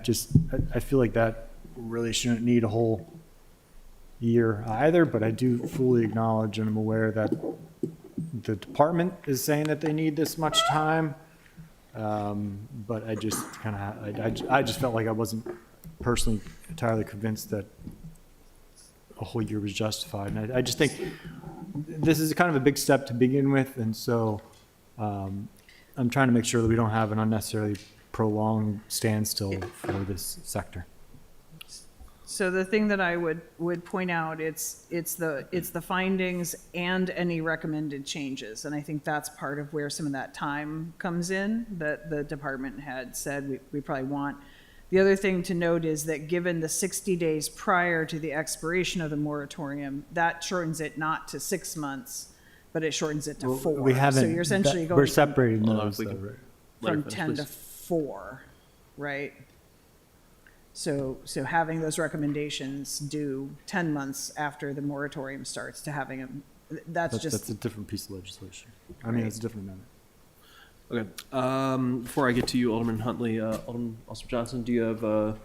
feel like that really shouldn't need a whole year either, but I do fully acknowledge and I'm aware that the department is saying that they need this much time. But I just I just felt like I wasn't personally entirely convinced that a whole year was justified. And I just think this is kind of a big step to begin with. And so I'm trying to make sure that we don't have an unnecessarily prolonged standstill for this sector. So the thing that I would point out, it's the findings and any recommended changes. And I think that's part of where some of that time comes in that the department had said we probably want. The other thing to note is that given the 60 days prior to the expiration of the moratorium, that shortens it not to 6 months, but it shortens it to 4. We haven't, So you're essentially we're going separating Hold on, those, if we though, can- right? from finish, 10 to please. 4, right? So having those recommendations due 10 months after the moratorium starts to having them, That's a different piece of legislation. I mean, it's a different amendment. Okay. Before I get to you, Alderman Huntley, Alderman Alsop Johnson, do you have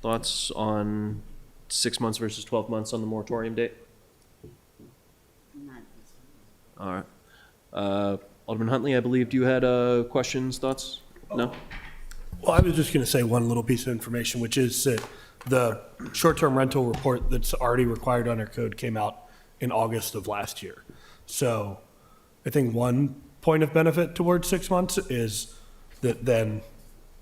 thoughts on 6 months versus 12 months on the moratorium date? Not this one. All right. Alderman Huntley, I believe you had questions, thoughts? No? Well, I was just going to say one little piece of information, which is that the short-term rental report that's already required under code came out in August of last year. So I think one point of benefit towards 6 months is that then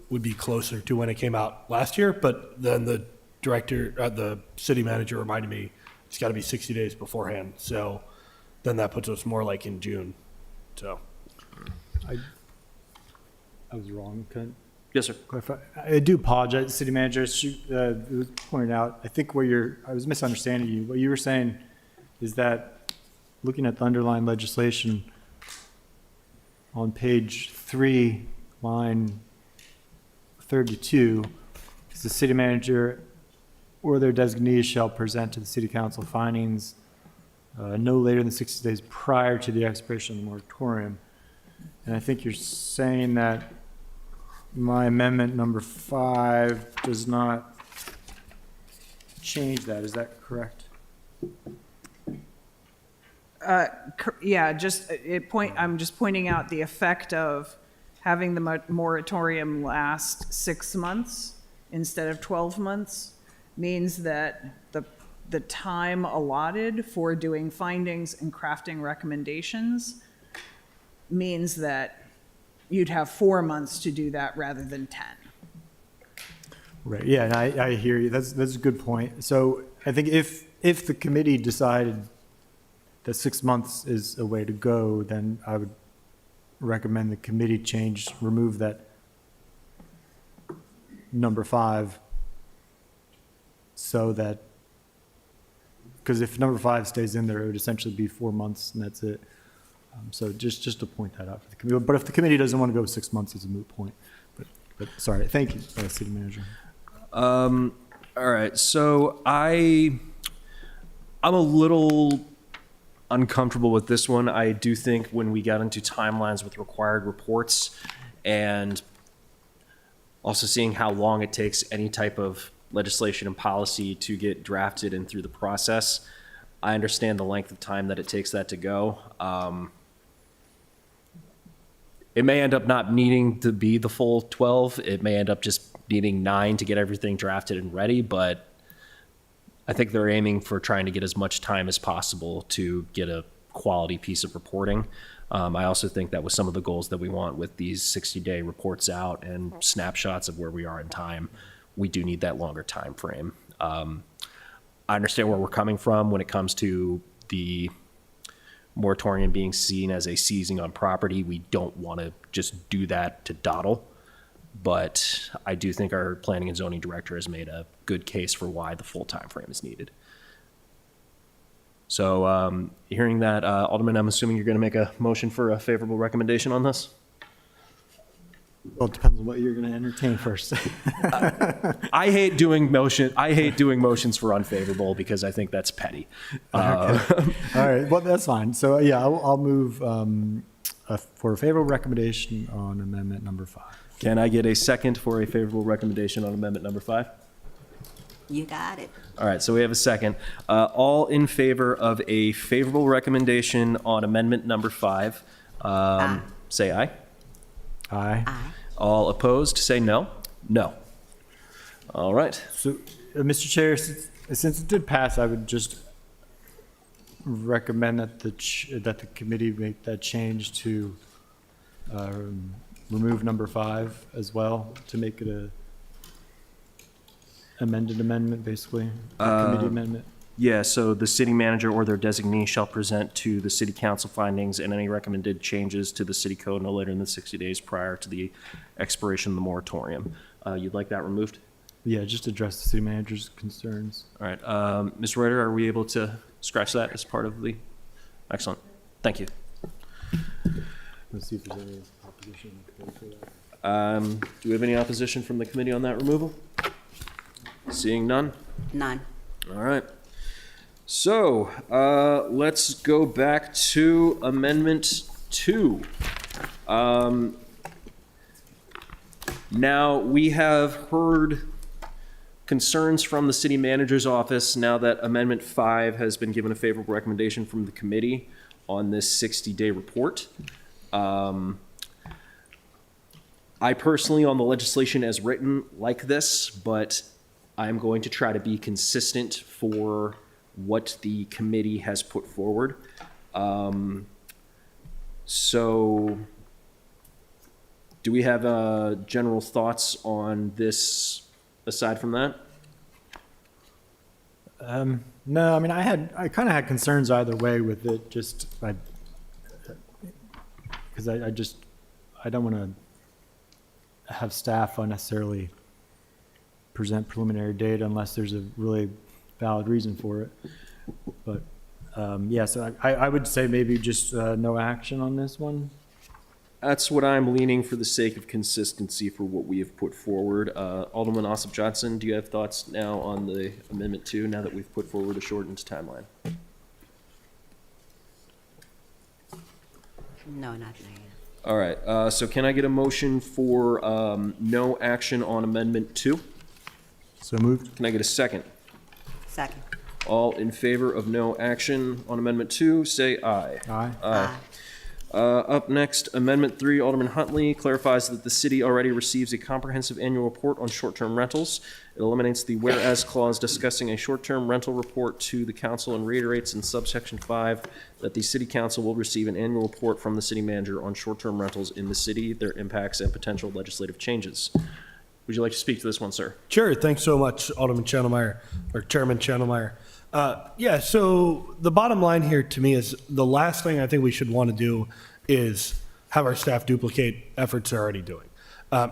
would be closer to when it came out last year. But then the the city manager reminded me it's got to be 60 days beforehand. So then that puts us more like in June. So. I was wrong. Can Yes, sir. I clarify? I do apologize, city manager. It was pointed out, I think I was misunderstanding you. What you were saying is that looking at the underlying legislation on page 3, line 32, is the city manager or their designees shall present to the city council findings no later than 60 days prior to the expiration of the moratorium. And I think you're saying that my amendment number 5 does not change that. Is that correct? Yeah, I'm just pointing out the effect of having the moratorium last 6 months instead of 12 months means that the time allotted for doing findings and crafting recommendations means that you'd have 4 months to do that rather than 10. Right, yeah, and I hear you. That's a good point. So I think if the committee decided that 6 months is a way to go, then I would recommend the committee remove that number 5, so that, because if number 5 stays in there, it would essentially be 4 months and that's it. So just to point that out for the committee. But if the committee doesn't want to go 6 months, it's a moot point. But sorry, thank you, City Manager. All right, so I'm a little uncomfortable with this one. I do think when we got into timelines with required reports and also seeing how long it takes any type of legislation and policy to get drafted and through the process, I understand the length of time that it takes that to go. It may end up not needing to be the full 12. It may end up just needing 9 to get everything drafted and ready, but I think they're aiming for trying to get as much time as possible to get a quality piece of reporting. I also think that was some of the goals that we want with these 60-day reports out and snapshots of where we are in time. We do need that longer time frame. I understand where we're coming from when it comes to the moratorium being seen as a seizing on property. We don't want to just do that to dawdle. But I do think our planning and zoning director has made a good case for why the full time frame is needed. So hearing that, Alderman, I'm assuming you're going to make a motion for a favorable recommendation on this? Well, it depends on what you're going to entertain first. I hate doing motions for unfavorable because I think that's petty. All right, well, that's fine. So yeah, I'll move for a favorable recommendation on amendment number 5. Can I get a second for a favorable recommendation on amendment number 5? You got it. All right, so we have a second. All in favor of a favorable recommendation on amendment number 5, say aye. Aye. Aye. All opposed, say no. No. All right. So, Mr. Chair, since it did pass, I would just recommend that the committee make that change to remove number 5 as well, to make it a amended amendment, basically, a committee amendment. Yeah, so the city manager or their designee shall present to the city council findings and any recommended changes to the city code no later than 60 days prior to the expiration of the moratorium. You'd like that removed? Yeah, just address the city manager's concerns. All right. Ms. Reuter, are we able to scratch that as part of the? Excellent. Thank you. Let's see if there's any opposition for that. Do we have any opposition from the committee on that removal? Seeing none? None. All right. So let's go back to Amendment 2. Now, we have heard concerns from the city manager's office now that Amendment 5 has been given a favorable recommendation from the committee on this 60-day report. I personally, on the legislation as written, like this, but I'm going to try to be consistent for what the committee has put forward. So do we have general thoughts on this aside from that? No, I mean, I kind of had concerns either way with it, because I don't want to have staff unnecessarily present preliminary data unless there's a really valid reason for it. But yeah, so I would say maybe just no action on this one. That's what I'm leaning for the sake of consistency for what we have put forward. Alderman Ossoff Johnson, do you have thoughts now on the Amendment 2 now that we've put forward a shortened timeline? No, not there. All right, so can I get a motion for no action on Amendment 2? So moved. Can I get a second? Second. All in favor of no action on Amendment 2, say aye. Aye. Aye. Up next, Amendment 3, Alderman Huntley clarifies that the city already receives a comprehensive annual report on short-term rentals. It eliminates the whereas clause discussing a short-term rental report to the council and reiterates in subsection 5 that the city council will receive an annual report from the city manager on short-term rentals in the city, their impacts, and potential legislative changes. Would you like to speak to this one, sir? Sure. Thanks so much, Alderman Channelmeyer, or Chairman Channelmeyer. Yeah, so the bottom line here to me is the last thing I think we should want to do is have our staff duplicate efforts they're already doing. I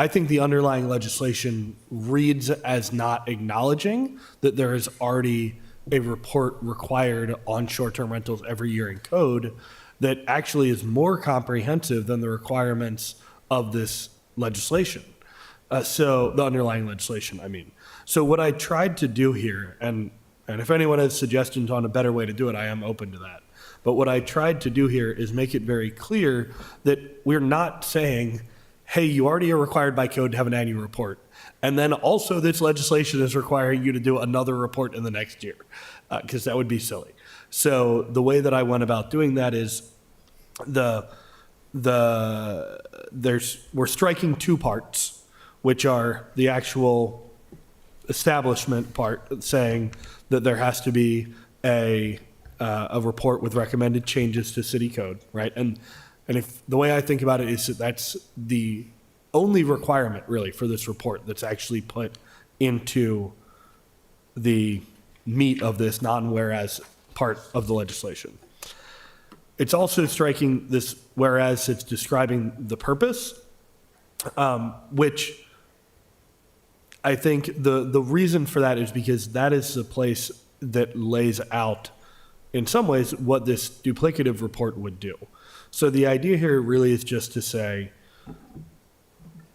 think the underlying legislation reads as not acknowledging that there is already a report required on short-term rentals every year in code that actually is more comprehensive than the requirements of this legislation. So the underlying legislation, I mean. So what I tried to do here, and if anyone has suggestions on a better way to do it, I am open to that. But what I tried to do here is make it very clear that we're not saying, hey, you already are required by code to have an annual report. And then also this legislation is requiring you to do another report in the next year, because that would be silly. So the way that I went about doing that is we're striking two parts, which are the actual establishment part, saying that there has to be a report with recommended changes to city code, right? And if the way I think about it is that that's the only requirement really for this report that's actually put into the meat of this non-whereas part of the legislation. It's also striking this whereas it's describing the purpose, which I think the reason for that is because that is the place that lays out, in some ways, what this duplicative report would do. So the idea here really is just to say,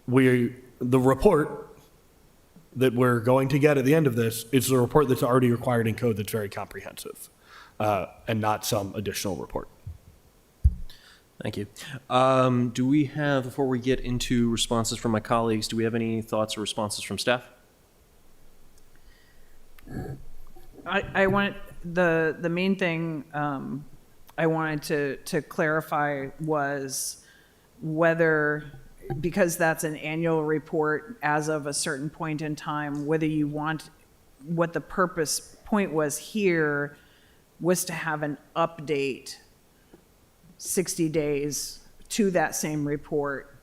the report that we're going to get at the end of this is the report that's already required in code that's very comprehensive, and not some additional report. Thank you. Do we have, before we get into responses from my colleagues, do we have any thoughts or responses from staff? I want, the main thing I wanted to clarify was whether, because that's an annual report as of a certain point in time, whether you want, what the point was here was to have an update 60 days to that same report,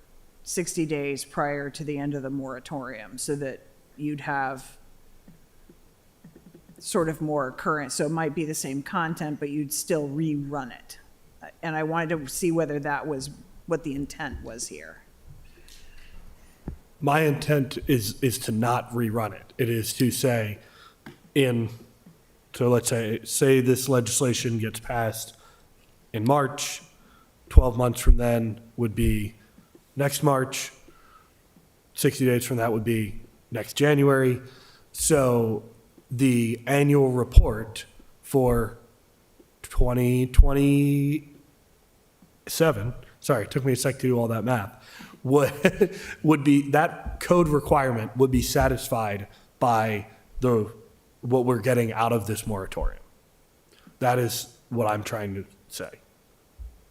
60 days prior to the end of the moratorium, so that you'd have sort of more current, so it might be the same content, but you'd still rerun it. And I wanted to see whether that was what the intent was here. My intent is to not rerun it. It is to say so let's say this legislation gets passed in March, 12 months from then would be next March, 60 days from that would be next January. So the annual report for 2027, sorry, it took me a sec to do all that math, would be, that code requirement would be satisfied by what we're getting out of this moratorium. That is what I'm trying to say.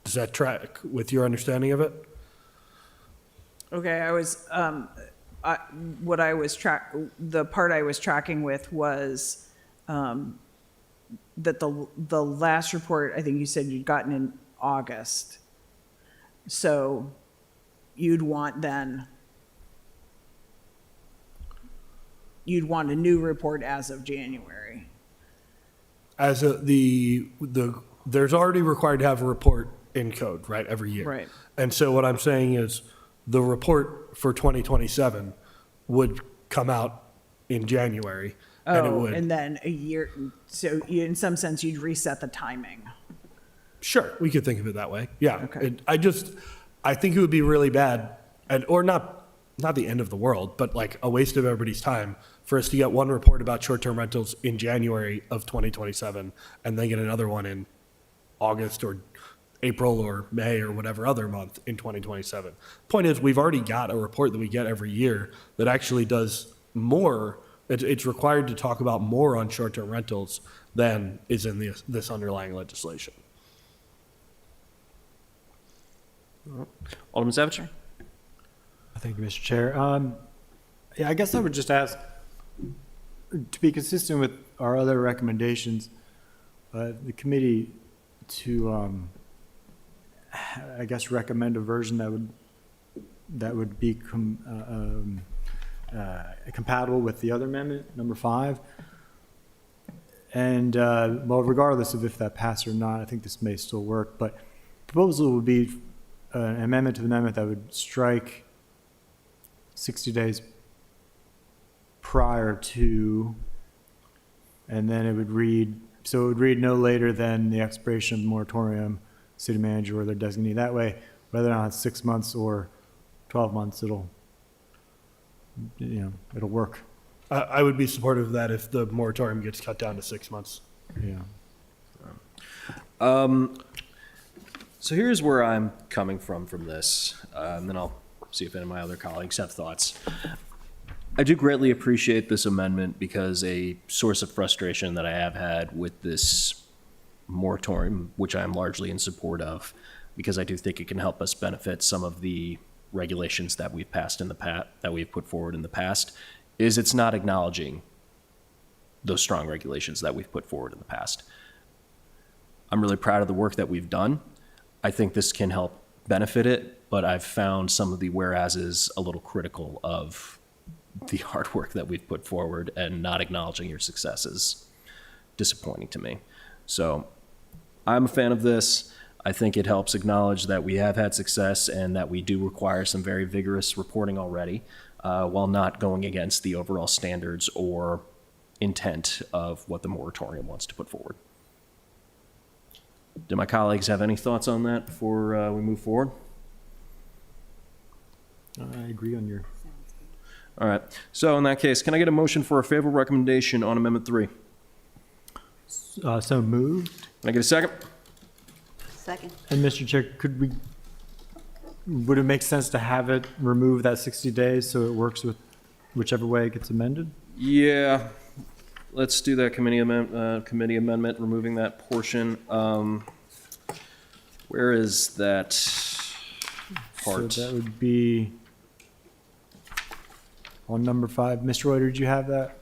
Does that track with your understanding of it? Okay, the part I was tracking with was that the last report, I think you said you'd gotten in August. So you'd want a new report as of January. As there's already required to have a report in code, right, every year. Right. And so what I'm saying is the report for 2027 would come out in January. And it would. And then a year, so in some sense, you'd reset the timing. Sure, we could think of it that way. Yeah. Okay. I think it would be really bad, or not the end of the world, but like a waste of everybody's time for us to get one report about short-term rentals in January of 2027 and then get another one in August or April or May or whatever other month in 2027. Point is, we've already got a report that we get every year that actually does more It's required to talk about more on short-term rentals than is in this underlying legislation. Alderman Savage? Thank you, Mr. Chair. Yeah, I guess I would just ask, to be consistent with our other recommendations, the committee to, I guess, recommend a version that would be compatible with the other amendment, number 5. And, well, regardless of if that passed or not, I think this may still work, but proposal would be an amendment to the amendment that would strike 60 days prior to, and then it would read, so it would read no later than the expiration of the moratorium, city manager or their designee. That way, whether or not it's 6 months or 12 months, it'll work. I would be supportive of that if the moratorium gets cut down to 6 months. Yeah. So here's where I'm coming from this, and then I'll see if any of my other colleagues have thoughts. I do greatly appreciate this amendment because a source of frustration that I have had with this moratorium, which I am largely in support of, because I do think it can help us benefit some of the regulations that we've passed in the past, that we've put forward in the past, is it's not acknowledging those strong regulations that we've put forward in the past. I'm really proud of the work that we've done. I think this can help benefit it, but I've found some of the whereases a little critical of the hard work that we've put forward, and not acknowledging your successes disappointing to me. So I'm a fan of this. I think it helps acknowledge that we have had success and that we do require some very vigorous reporting already, while not going against the overall standards or intent of what the moratorium wants to put forward. Do my colleagues have any thoughts on that before we move forward? I agree on your. All right. So in that case, can I get a motion for a favorable recommendation on Amendment 3? So moved. Can I get a second? Second. And Mr. Chair, would it make sense to have it remove that 60 days so it works with whichever way it gets amended? Yeah. Let's do that committee amendment, removing that portion. Where is that part? So that would be on number 5. Mr. Reuter, did you have that?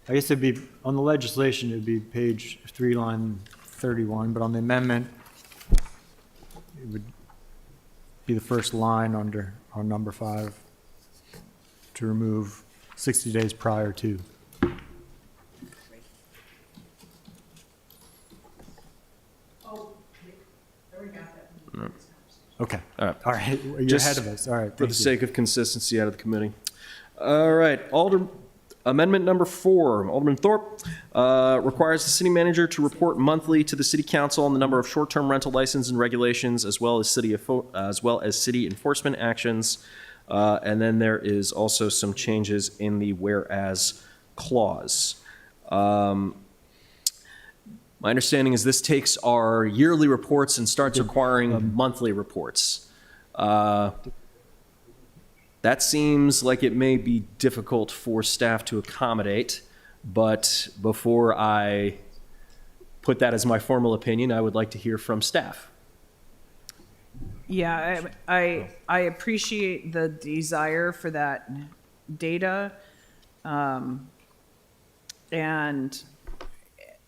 I guess it'd be, on the legislation, it'd be page 3, line 31, but on the amendment, it would be the first line on number 5 to remove 60 days prior to. Okay. All right. All right. You're Just ahead of us. All right. For the thank you. sake of consistency out of the committee. All right. Amendment number 4, Alderman Thorpe, requires the city manager to report monthly to the city council on the number of short-term rental license and regulations, as well as city enforcement actions. And then there is also some changes in the whereas clause. My understanding is this takes our yearly reports and starts requiring monthly reports. That seems like it may be difficult for staff to accommodate, but before I put that as my formal opinion, I would like to hear from staff. Yeah, I appreciate the desire for that data. And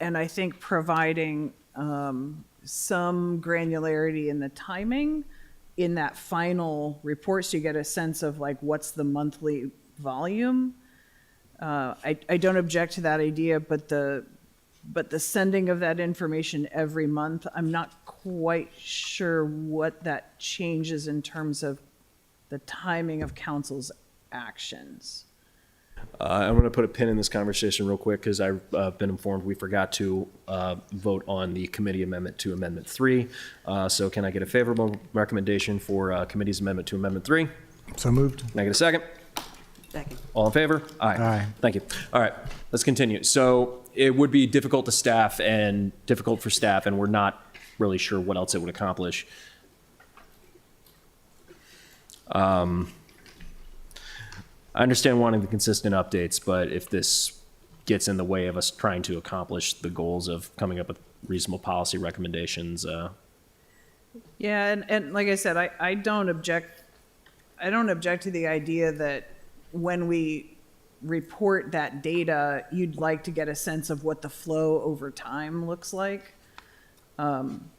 I think providing some granularity in the timing in that final report, so you get a sense of like what's the monthly volume. I don't object to that idea, but the sending of that information every month, I'm not quite sure what that changes in terms of the timing of council's actions. I'm going to put a pin in this conversation real quick because I've been informed we forgot to vote on the committee amendment to Amendment 3. So can I get a favorable recommendation for committee's amendment to Amendment 3? So moved. Can I get a second? Second. All in favor? Aye. Aye. Thank you. All right, let's continue. So it would be difficult for staff, and we're not really sure what else it would accomplish. I understand wanting the consistent updates, but if this gets in the way of us trying to accomplish the goals of coming up with reasonable policy recommendations, Yeah, and like I said, I don't object to the idea that when we report that data, you'd like to get a sense of what the flow over time looks like. I'm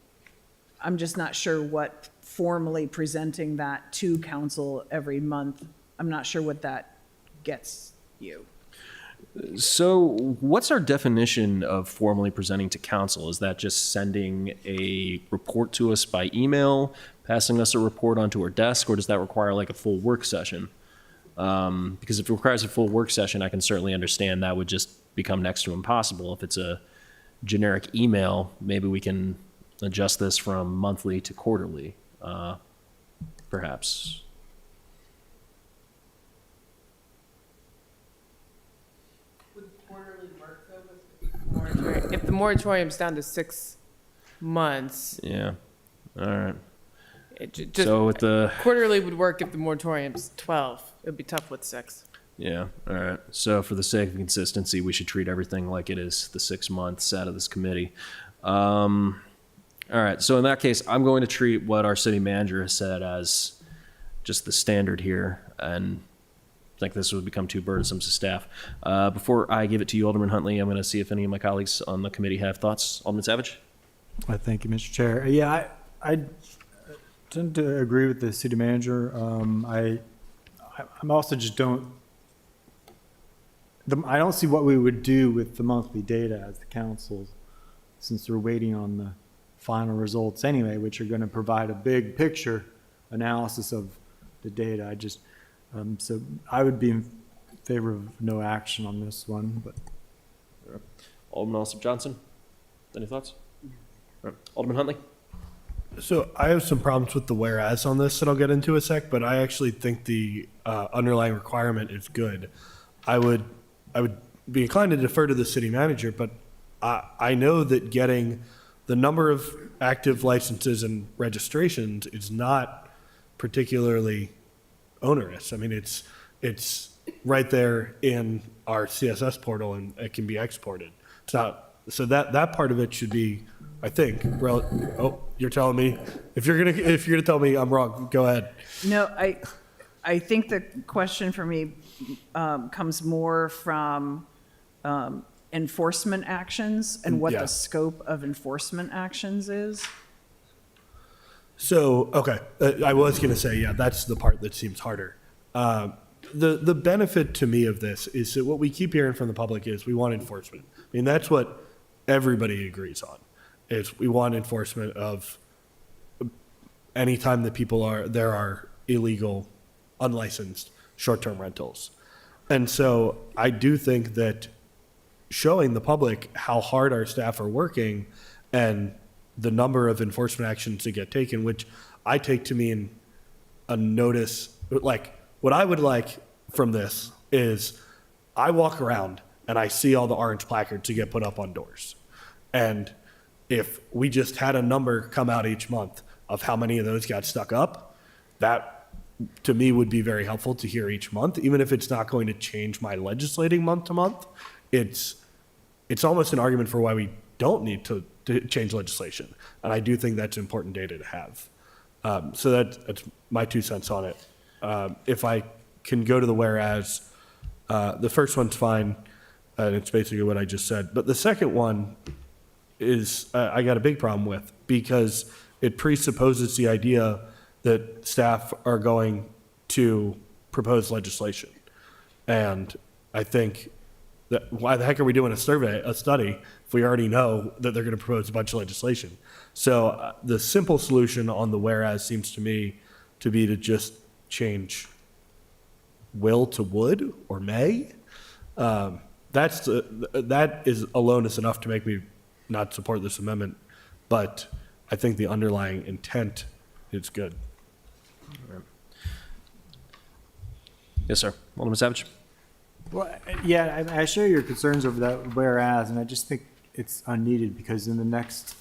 just not sure what formally presenting that to council every month, I'm not sure what that gets you. so what's our definition of formally presenting to council? Is that just sending a report to us by email, passing us a report onto our desk, or does that require like a full work session? Because if it requires a full work session, I can certainly understand that would just become next to impossible. If it's a generic email, maybe we can adjust this from monthly to quarterly, perhaps. Would quarterly work though? If the moratorium's down to 6 months, Yeah. All right. just So with the, quarterly would work if the moratorium's 12. It would be tough with 6. yeah, all right. So for the sake of consistency, we should treat everything like it is the 6 months out of this committee. All right. So in that case, I'm going to treat what our city manager has said as just the standard here, and I think this would become too burdensome to staff. Before I give it to you, Alderman Huntley, I'm going to see if any of my colleagues on the committee have thoughts. Alderman Savage? Thank you, Mr. Chair. Yeah, I tend to agree with the city manager. I'm also just I don't see what we would do with the monthly data as the council, since we're waiting on the final results anyway, which are going to provide a big picture analysis of the data. I just, so I would be in favor of no action on this one, but. Alderman Alsop Johnson? Any thoughts? All right. Alderman Huntley? So I have some problems with the whereas on this that I'll get into in a sec, but I actually think the underlying requirement is good. I would be inclined to defer to the city manager, but I know that getting the number of active licenses and registrations is not particularly onerous. I mean, it's right there in our CSS portal and it can be exported. It's not, so that part of it should be, I think, oh, you're telling me, if you're gonna tell me I'm wrong, go ahead. No, I think the question for me comes more from enforcement actions and what Yeah. the scope of enforcement actions is. So, okay, I was going to say, yeah, that's the part that seems harder. The benefit to me of this is that what we keep hearing from the public is we want enforcement. I mean, that's what everybody agrees on, is we want enforcement of anytime that there are illegal, unlicensed short-term rentals. And so I do think that showing the public how hard our staff are working and the number of enforcement actions that get taken, which I take to mean a notice, like what I would like from this is I walk around and I see all the orange placards that get put up on doors. And if we just had a number come out each month of how many of those got stuck up, that to me would be very helpful to hear each month, even if it's not going to change my legislating month to month. It's almost an argument for why we don't need to change legislation. And I do think that's important data to have. So that's my 2 cents on it. If I can go to the whereas, the first one's fine, and it's basically what I just said. But the second one is I got a big problem with, because it presupposes the idea that staff are going to propose legislation. And I think that why the heck are we doing a study, if we already know that they're going to propose a bunch of legislation? So the simple solution on the whereas seems to me to be to just change will to would or may. That is alone is enough to make me not support this amendment, but I think the underlying intent is good. Yes, sir. Alderman Savage? Well, yeah, I share your concerns over that whereas, and I just think it's unneeded, because in the next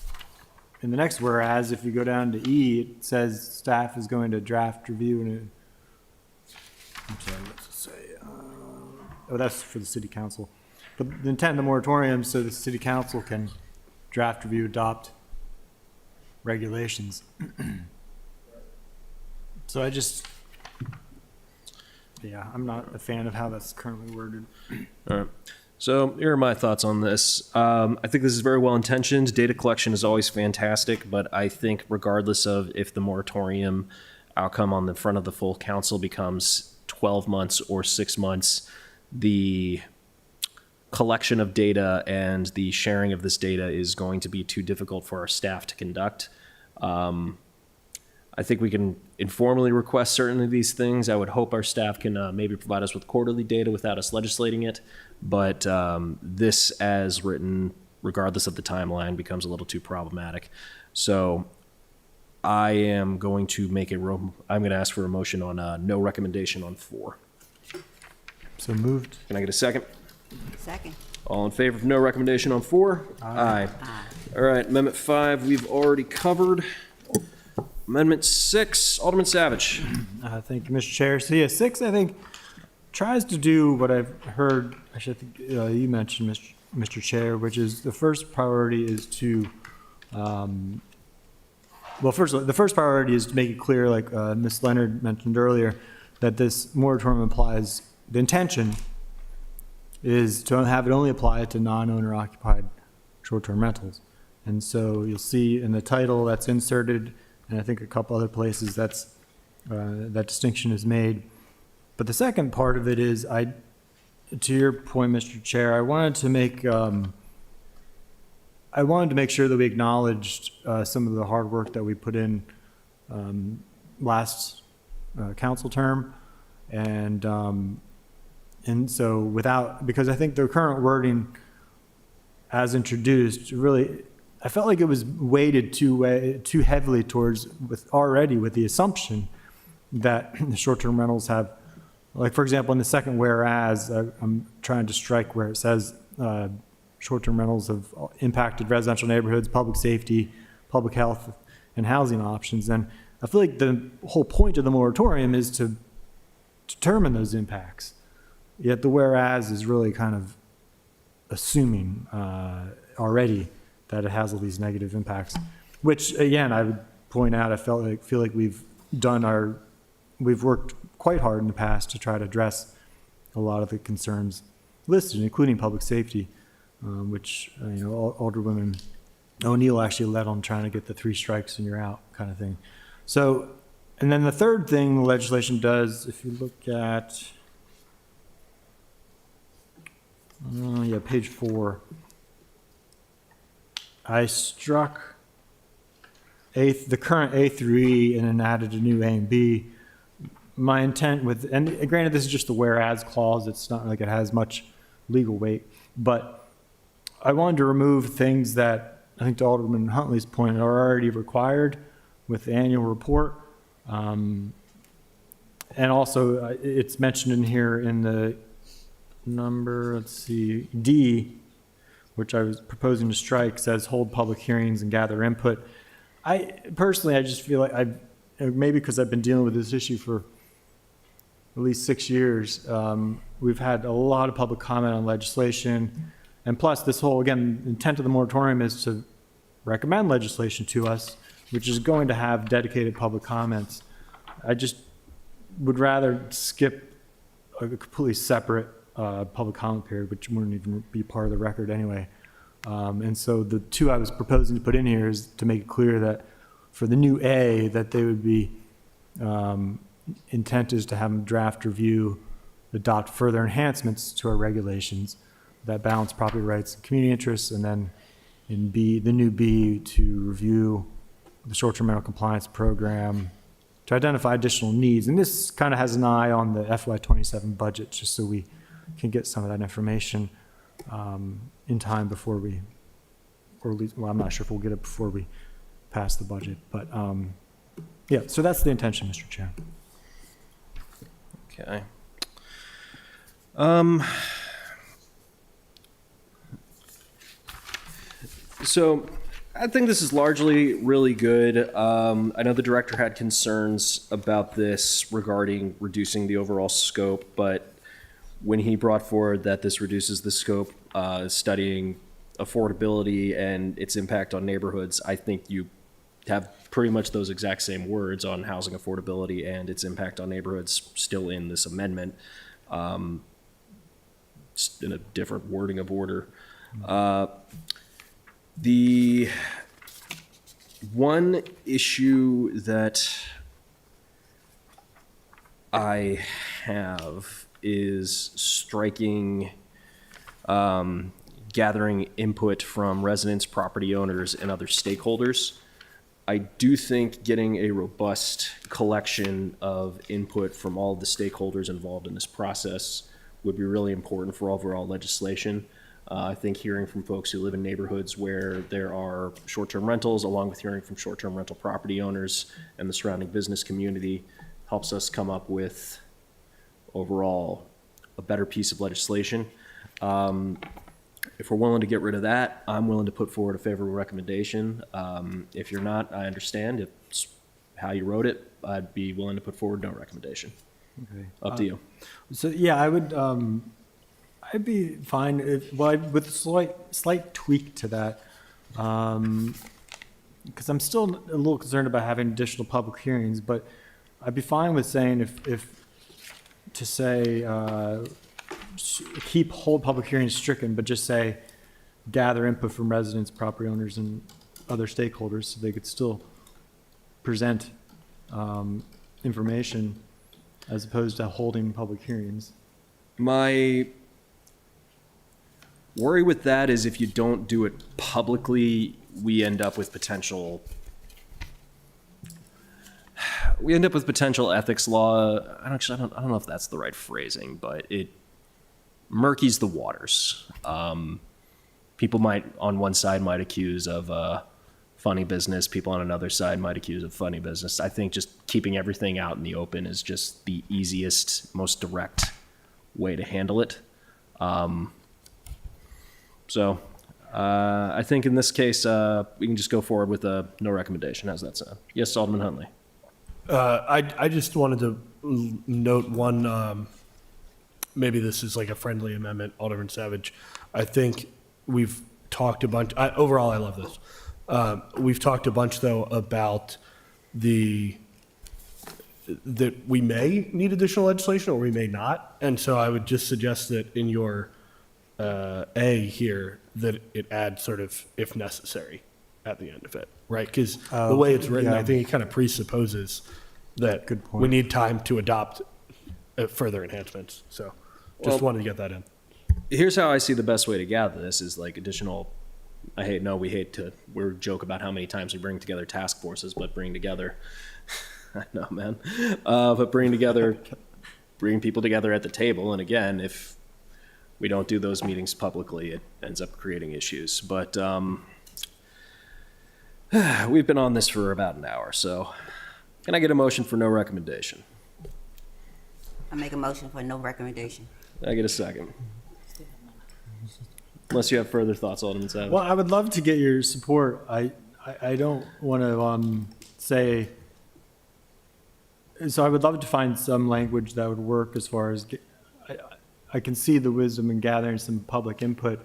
whereas, if you go down to E, it says staff is going to draft, review, and I'm sorry, what's it say? oh, that's for the city council. But the intent of the moratorium, so the city council can draft, review, adopt regulations. So I'm not a fan of how that's currently worded. All right. So here are my thoughts on this. I think this is very well intentioned. Data collection is always fantastic, but I think regardless of if the moratorium outcome on the front of the full council becomes 12 months or 6 months, the collection of data and the sharing of this data is going to be too difficult for our staff to conduct. I think we can informally request certain of these things. I would hope our staff can maybe provide us with quarterly data without us legislating it. But this, as written, regardless of the timeline, becomes a little too problematic. So I am going to I'm going to ask for a motion on no recommendation on 4. So moved. Can I get a second? Second. All in favor of no recommendation on 4? Aye. All right, Amendment 5 we've already covered. Amendment 6, Alderman Savage. Thank you, Mr. Chair. So yeah, 6, I think, tries to do what I've heard, actually, I think you mentioned, Mr. Chair, which is the first priority is to, the first priority is to make it clear, like Ms. Leonard mentioned earlier, that this moratorium applies, the intention is to have it only apply to non-owner occupied short-term rentals. And so you'll see in the title that's inserted, and I think a couple other places that distinction is made. But the second part of it is, to your point, Mr. Chair, I wanted to make sure that we acknowledged some of the hard work that we put in last council term, and so because I think the current wording as introduced really, I felt like it was weighted too heavily with the assumption that the short-term rentals have, like, for example, in the second whereas, I'm trying to strike where it says short-term rentals have impacted residential neighborhoods, public safety, public health, and housing options. And I feel like the whole point of the moratorium is to determine those impacts. Yet the whereas is really kind of assuming already that it has all these negative impacts, which again, I would point out, I feel like we've worked quite hard in the past to try to address a lot of the concerns listed, including public safety, which, Alderwoman O'Neill actually led on trying to get the 3 strikes and you're out kind of thing. So, and then the third thing the legislation does, if you look at, page 4, I struck the current A through E and then added a new A and B. My intent and granted, this is just the whereas clause, it's not like it has much legal weight, but I wanted to remove things that I think to Alderman Huntley's point are already required with the annual report. And also it's mentioned in here in the number, D, which I was proposing to strike, says hold public hearings and gather input. I just feel like maybe because I've been dealing with this issue for at least 6 years, we've had a lot of public comment on legislation. And plus this whole, again, intent of the moratorium is to recommend legislation to us, which is going to have dedicated public comments. I just would rather skip a completely separate public comment period, which wouldn't even be part of the record anyway. And so the 2 I was proposing to put in here is to make it clear that for the new A, that they would be, intent is to have them draft, review, adopt further enhancements to our regulations that balance property rights and community interests, and then in B, the new B, to review the short-term rental compliance program to identify additional needs. And this kind of has an eye on the FY27 budget, just so we can get some of that information in time before or at least, well, I'm not sure if we'll get it before we pass the budget, but so that's the intention, Mr. Chair. Okay. So I think this is largely really good. I know the director had concerns about this regarding reducing the overall scope, but when he brought forward that this reduces the scope, studying affordability and its impact on neighborhoods, I think you have pretty much those exact same words on housing affordability and its impact on neighborhoods still in this amendment, just in a different wording of order. The one issue that I have is striking gathering input from residents, property owners, and other stakeholders. I do think getting a robust collection of input from all of the stakeholders involved in this process would be really important for overall legislation. I think hearing from folks who live in neighborhoods where there are short-term rentals, along with hearing from short-term rental property owners and the surrounding business community, helps us come up with overall a better piece of legislation. If we're willing to get rid of that, I'm willing to put forward a favorable recommendation. If you're not, I understand. If it's how you wrote it, I'd be willing to put forward no recommendation. Okay. Up to you. So yeah, I would. I'd be fine with a slight tweak to that, because I'm still a little concerned about having additional public hearings. But I'd be fine with saying if to say hold public hearings stricken, but just say gather input from residents, property owners, and other stakeholders, so they could still present information as opposed to holding public hearings. My worry with that is if you don't do it publicly, we end up with potential ethics law. I don't know if that's the right phrasing, but it murkies the waters. People on one side might accuse of funny business. People on another side might accuse of funny business. I think just keeping everything out in the open is just the easiest, most direct way to handle it. So I think in this case, we can just go forward with a no recommendation. How's that sound? Yes, Alderman Huntley. I just wanted to note one, maybe this is like a friendly amendment, Alderman Savage. I think we've talked a bunch, overall I love this. We've talked a bunch though about that we may need additional legislation or we may not. And so I would just suggest that in your A here, that it adds sort of if necessary at the end of it, right? Because the way it's written, yeah. I think it kind of presupposes that Good point. we need time to adopt further enhancements. So just wanted to get that in. Here's how I see the best way to gather this is like additional, we're joke about how many times we bring together task forces, but bring together, I know, man. But bring people together at the table. And again, if we don't do those meetings publicly, it ends up creating issues. But we've been on this for about an hour, so can I get a motion for no recommendation? I make a motion for no recommendation. Can I get a second? Unless you have further thoughts, Alderman Savage. Well, I would love to get your support. I don't want to say. So I would love to find some language that would work as far as. I can see the wisdom in gathering some public input.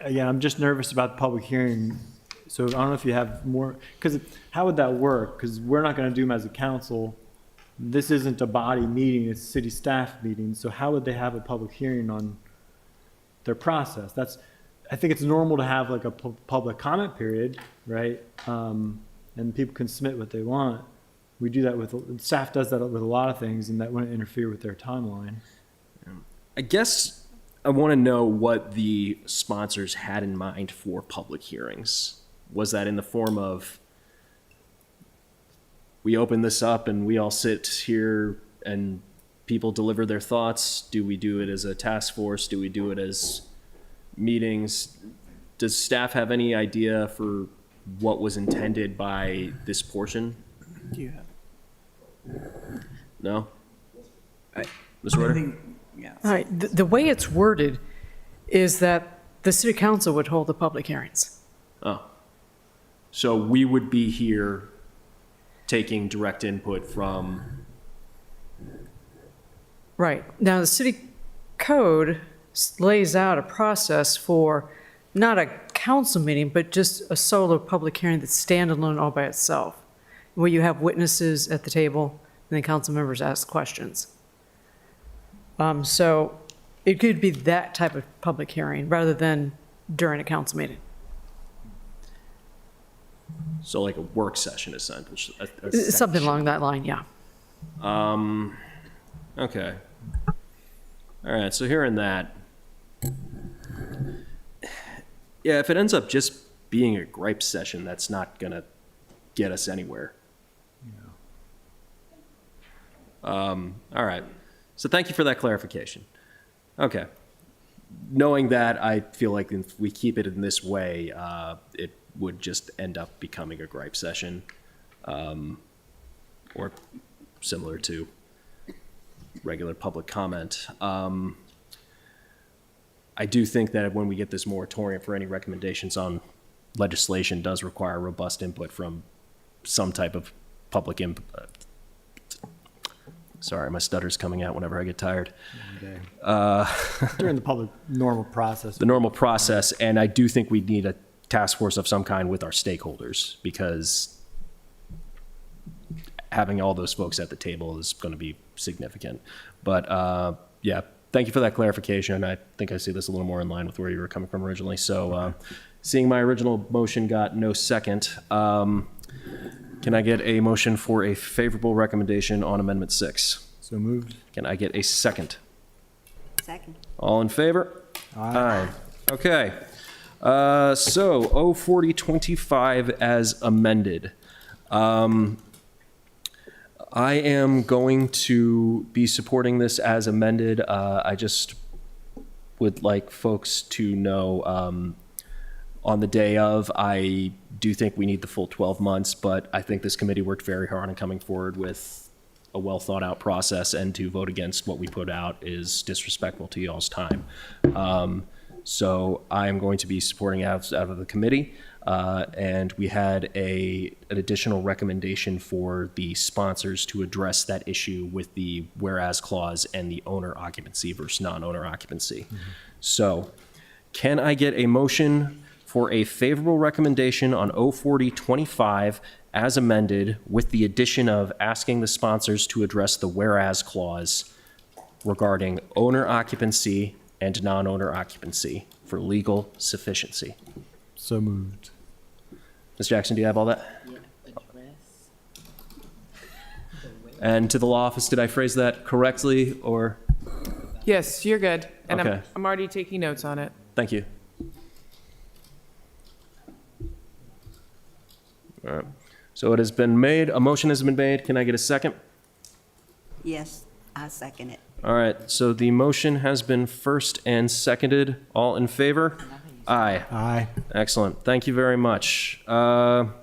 Again, I'm just nervous about the public hearing. So I don't know if you have more, because how would that work? Because we're not going to do them as a council. This isn't a body meeting, it's a city staff meeting. So how would they have a public hearing on their process? I think it's normal to have like a public comment period, right? And people can submit what they want. We do that staff does that with a lot of things, and that wouldn't interfere with their timeline. I guess I want to know what the sponsors had in mind for public hearings. Was that in the form of we open this up and we all sit here and people deliver their thoughts? Do we do it as a task force? Do we do it as meetings? Does staff have any idea for what was intended by this portion? Do you have? No? Ms. Reuter? Yeah. All right, the way it's worded is that the city council would hold the public hearings. Oh. So we would be here taking direct input from, Right. Now, the city code lays out a process for not a council meeting, but just a solo public hearing that's standalone all by itself, where you have witnesses at the table and then council members ask questions. So it could be that type of public hearing rather than during a council meeting. So like a work session, essentially. Something along that line, yeah. Okay. All right, so hearing that, yeah, if it ends up just being a gripe session, that's not gonna get us anywhere. All right, so thank you for that clarification. Okay. Knowing that, I feel like if we keep it in this way, it would just end up becoming a gripe session, or similar to regular public comment. I do think that when we get this moratorium for any recommendations on legislation does require robust input from some type of public input. Sorry, my stutter's coming out whenever I get tired. During the public normal process. The normal process, and I do think we need a task force of some kind with our stakeholders, because having all those folks at the table is going to be significant. But yeah, thank you for that clarification. I think I see this a little more in line with where you were coming from originally. So seeing my original motion got no second, can I get a motion for a favorable recommendation on Amendment 6? So moved. Can I get a second? Second. All in favor? Aye. Okay. So 04025 as amended. I am going to be supporting this as amended. I just would like folks to know, on the day of, I do think we need the full 12 months, but I think this committee worked very hard on coming forward with a well thought out process, and to vote against what we put out is disrespectful to y'all's time. So I am going to be supporting out of the committee. And we had an additional recommendation for the sponsors to address that issue with the whereas clause and the owner occupancy versus non-owner occupancy. So can I get a motion for a favorable recommendation on 04025 as amended, with the addition of asking the sponsors to address the whereas clause regarding owner occupancy and non-owner occupancy for legal sufficiency? So moved. Ms. Jackson, do you have all that? And to the law office, did I phrase that correctly, or? Yes, you're good. And Okay. I'm already taking notes on it. Thank you. All right. So it has been made, a motion has been made. Can I get a second? Yes, I second it. All right, so the motion has been first and seconded. All in favor? Aye. Aye. Excellent. Thank you very much. Up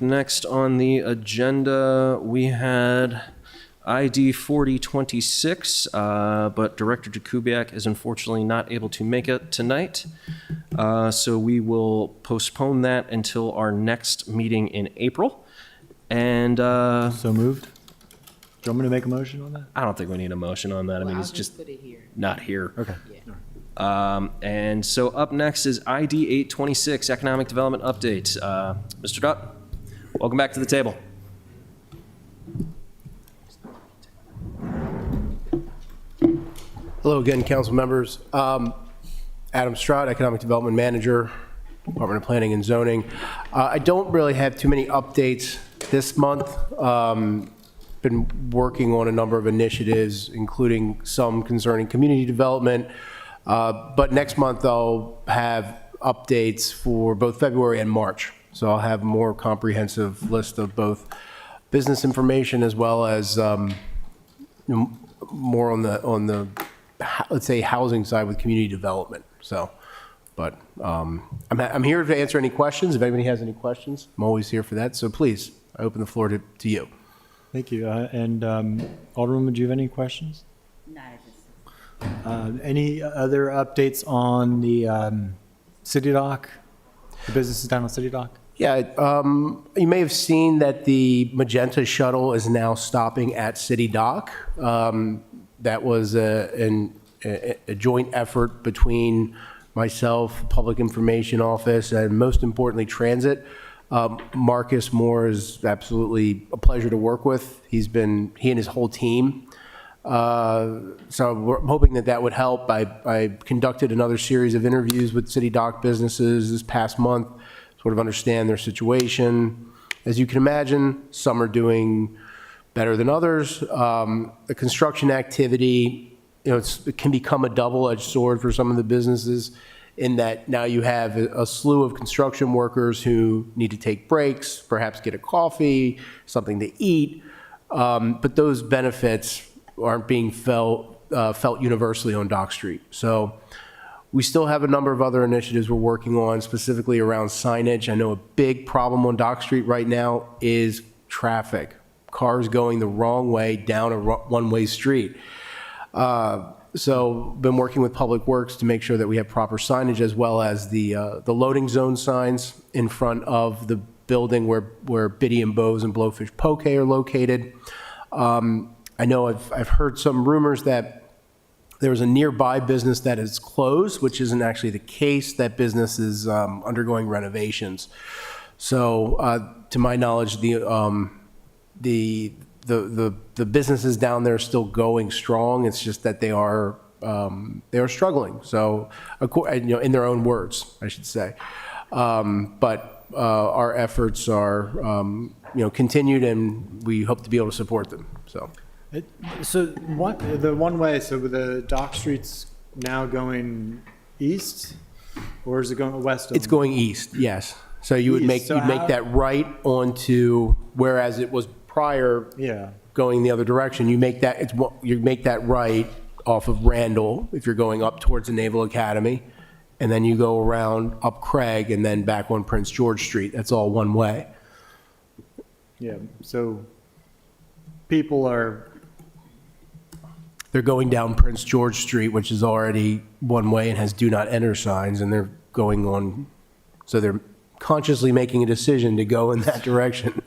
next on the agenda, we had ID 4026, but Director Jakubiak is unfortunately not able to make it tonight. So we will postpone that until our next meeting in April. And So moved. Do you want me to make a motion on that? I don't think we need a motion on that. I mean, he's just not here. Okay. And so up next is ID 826, Economic Development Update. Mr. Dutt, welcome back to the table. Hello again, council members. Adam Stroud, Economic Development Manager, Department of Planning and Zoning. I don't really have too many updates this month. Been working on a number of initiatives, including some concerning community development. But next month I'll have updates for both February and March. So I'll have a more comprehensive list of both business information as well as more on the let's say housing side with community development. So, but I'm here to answer any questions. If anybody has any questions, I'm always here for that. So please, I open the floor to you. Thank you. And Alderman, do you have any questions? Not at this. Any other updates on the City Dock, the businesses down on City Dock? Yeah, you may have seen that the Magenta shuttle is now stopping at City Dock. That was a joint effort between myself, Public Information Office, and most importantly, Transit. Marcus Moore is absolutely a pleasure to work with. He and his whole team. So we're hoping that that would help. I conducted another series of interviews with City Dock businesses this past month, sort of understand their situation. As you can imagine, some are doing better than others. The construction activity, it can become a double-edged sword for some of the businesses in that now you have a slew of construction workers who need to take breaks, perhaps get a coffee, something to eat, but those benefits aren't being felt universally on Dock Street. So we still have a number of other initiatives we're working on, specifically around signage. I know a big problem on Dock Street right now is traffic. Cars going the wrong way down a one-way street. So been working with Public Works to make sure that we have proper signage, as well as the loading zone signs in front of the building where Biddy and Bose and Blowfish Poke are located. I know I've heard some rumors that there was a nearby business that is closed, which isn't actually the case. That business is undergoing renovations. So to my knowledge, the businesses down there are still going strong. It's just that they are struggling. So, in their own words, I should say. But our efforts are, continued, and we hope to be able to support them. So, the one way. So the Dock Street's now going east, or is it going west? It's going east. Yes. So you would East. make that right onto, whereas it was prior. Yeah. Going the other direction, you make that right off of Randall if you're going up towards the Naval Academy, and then you go around up Craig and then back on Prince George Street. That's all one way. Yeah. So They're going down Prince George Street, which is already one way and has do not enter signs, and they're going on, so they're consciously making a decision to go in that direction.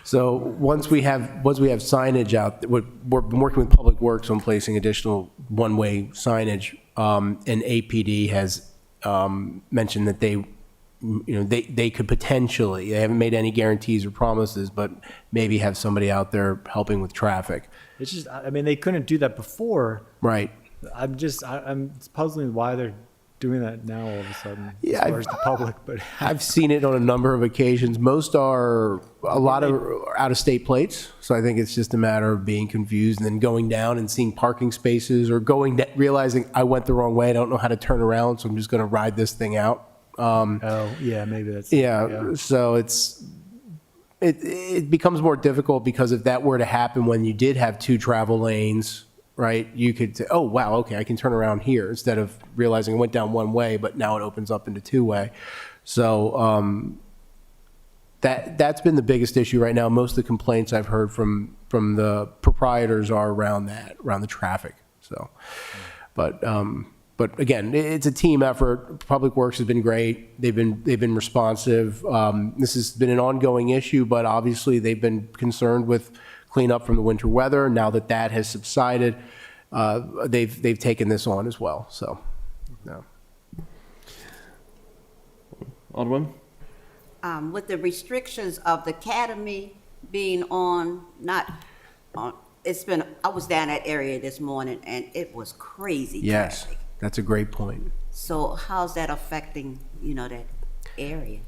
So once we have signage out, we've been working with Public Works on placing additional one-way signage, and APD has mentioned that they could potentially, they haven't made any guarantees or promises, but maybe have somebody out there helping with traffic. it's just, they couldn't do that before. Right. It's puzzling why they're doing that now all of a sudden, Yeah, as far as the public, but. I've seen it on a number of occasions. Most are a lot of out-of-state plates, so I think it's just a matter of being confused and then going down and seeing parking spaces, or realizing I went the wrong way, I don't know how to turn around, so I'm just going to ride this thing out. Oh, yeah, maybe that's. Yeah, so it becomes more difficult, because if that were to happen when you did have two travel lanes, right, you could say, oh, wow, okay, I can turn around here, instead of realizing I went down one way, but now it opens up into two-way. So that's been the biggest issue right now. Most of the complaints I've heard from the proprietors are around the traffic. So, but again, it's a team effort. Public Works has been great. They've been responsive. This has been an ongoing issue, but obviously they've been concerned with cleanup from the winter weather. Now that has subsided, they've taken this on as well. So, no. Alderman? With the restrictions of the academy being not on, I was down that area this morning and it was crazy Yes, traffic. that's a great point. So how's that affecting, that area?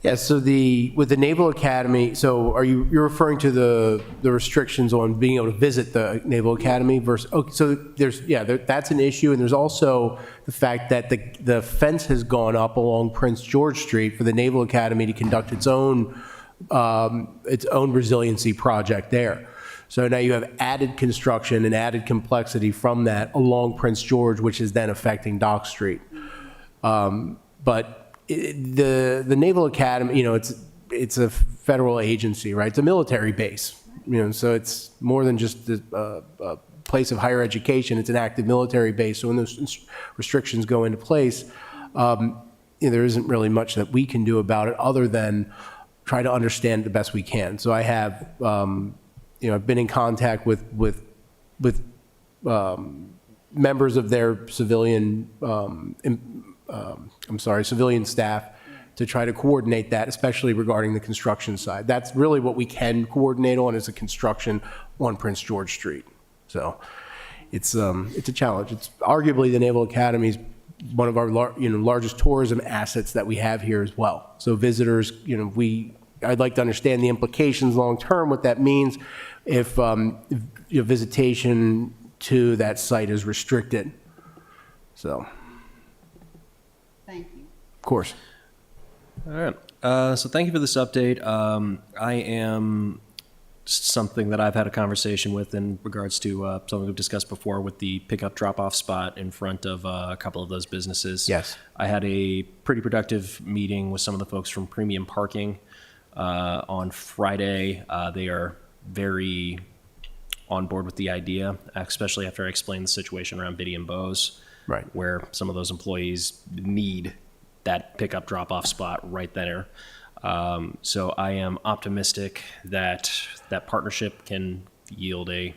Yeah, so with the Naval Academy, so you're referring to the restrictions on being able to visit the Naval Academy versus, okay, so that's an issue, and there's also the fact that the fence has gone up along Prince George Street for the Naval Academy to conduct its own resiliency project there. So now you have added construction and added complexity from that along Prince George, which is then affecting Dock Street. But the Naval Academy, it's a federal agency, right? It's a military base, so it's more than just a place of higher education. It's an active military base. So when those restrictions go into place, there isn't really much that we can do about it other than try to understand the best we can. So I have, I've been in contact with members of their civilian, civilian staff to try to coordinate that, especially regarding the construction side. That's really what we can coordinate on, is the construction on Prince George Street. So it's a challenge. It's arguably the Naval Academy is one of our largest tourism assets that we have here as well. So visitors, I'd like to understand the implications long-term, what that means if visitation to that site is restricted. So, Thank you. of course. All right. So thank you for this update. I am something that I've had a conversation with in regards to something we've discussed before with the pickup drop-off spot in front of a couple of those businesses. Yes. I had a pretty productive meeting with some of the folks from Premium Parking on Friday. They are very on board with the idea, especially after I explained the situation around Biddy and Bose, Right. where some of those employees need that pickup drop-off spot right there. So I am optimistic that that partnership can yield a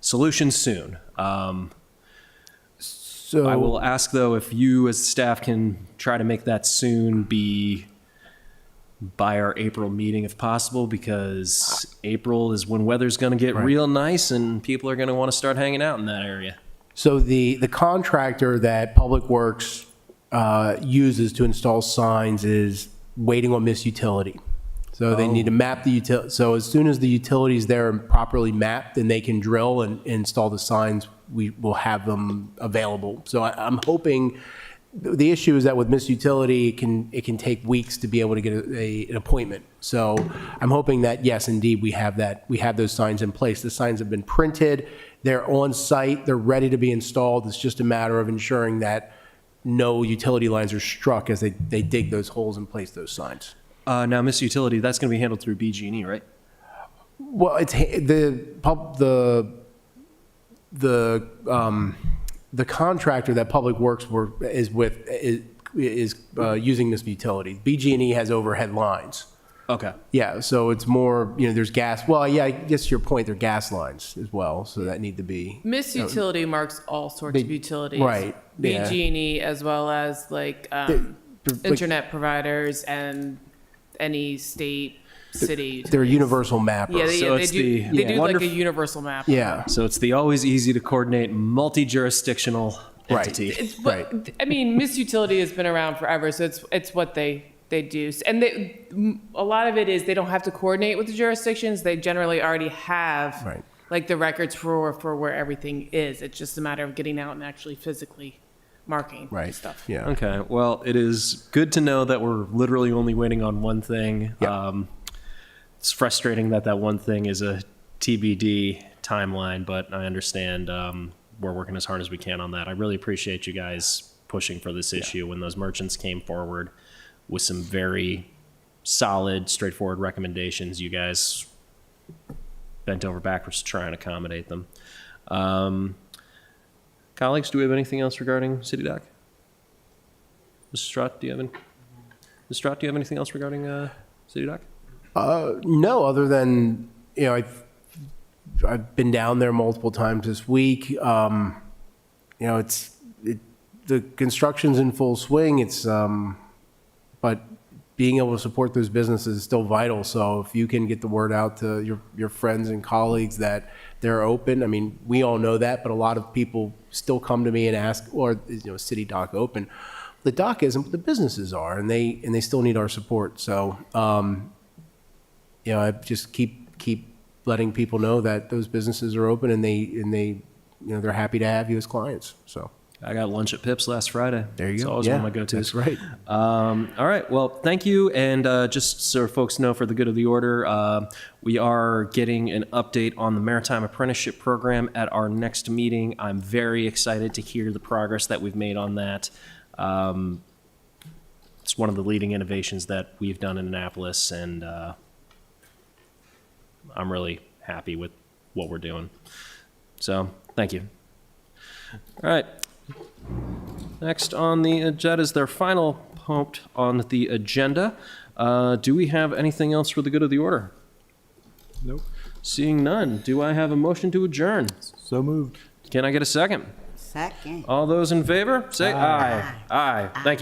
solution soon. So I will ask, though, if you as staff can try to make that soon be by our April meeting if possible, because April is when weather's going to get real nice and people are going to want to start hanging out in that area. So the contractor that Public Works uses to install signs is waiting on Miss Utility. So they need to map the utility. So as soon as the utility's there and properly mapped, then they can drill and install the signs. We will have them available. So I'm hoping. The issue is that with Miss Utility, it can take weeks to be able to get an appointment. So I'm hoping that, yes, indeed, we have those signs in place. The signs have been printed, they're on site, they're ready to be installed. It's just a matter of ensuring that no utility lines are struck as they dig those holes and place those signs. Now, Miss Utility, that's going to be handled through BG&E, right? Well, it's the contractor that Public Works is using this utility. BG&E has overhead lines. Okay. Yeah, so it's more, there's gas. Well, yeah, I guess your point, there are gas lines as well, so that need to be. Miss Utility marks all sorts of utilities. Right, yeah. BG&E as well as internet providers and any state, city. They're a universal mapper. Yeah, So they it's do. the They do like a wonderful- universal map. Yeah, So it's the always easy to coordinate multi-jurisdictional Right. entity. But, I mean, Miss Utility has been around forever, so it's what they do. And a lot of it is they don't have to coordinate with the jurisdictions. They generally already have Right. like the records for where everything is. It's just a matter of getting out and actually physically marking right. stuff. Yeah. Okay. Well, it is good to know that we're literally only waiting on one thing. Yep. It's frustrating that one thing is a TBD timeline, but I understand we're working as hard as we can on that. I really appreciate you guys pushing for this issue. When those merchants came forward with some very solid, straightforward recommendations, you guys bent over backwards to try and accommodate them. Colleagues, do we have anything else regarding City Dock? Mr. Strott, do you have anything else regarding City Dock? No, other than, I've been down there multiple times this week. The construction's in full swing. But being able to support those businesses is still vital. So if you can get the word out to your friends and colleagues that they're open, I mean, we all know that, but a lot of people still come to me and ask, or City Dock open? The dock isn't, but the businesses are, and they still need our support. So, I just keep letting people know that those businesses are open and they're happy to have you as clients. So. I got lunch at Pips last Friday. There you It's go. always one of my go-tos. That's right. All right. Well, thank you. And just so folks know, for the good of the order, we are getting an update on the Maritime Apprenticeship Program at our next meeting. I'm very excited to hear the progress that we've made on that. It's one of the leading innovations that we've done in Annapolis, and I'm really happy with what we're doing. So, thank you. All right. Next on the agenda is their final pumped on the agenda. Do we have anything else for the good of the order? Nope. Seeing none, do I have a motion to adjourn? So moved. Can I get a second? Second. All those in favor, say aye. Aye. Thank you.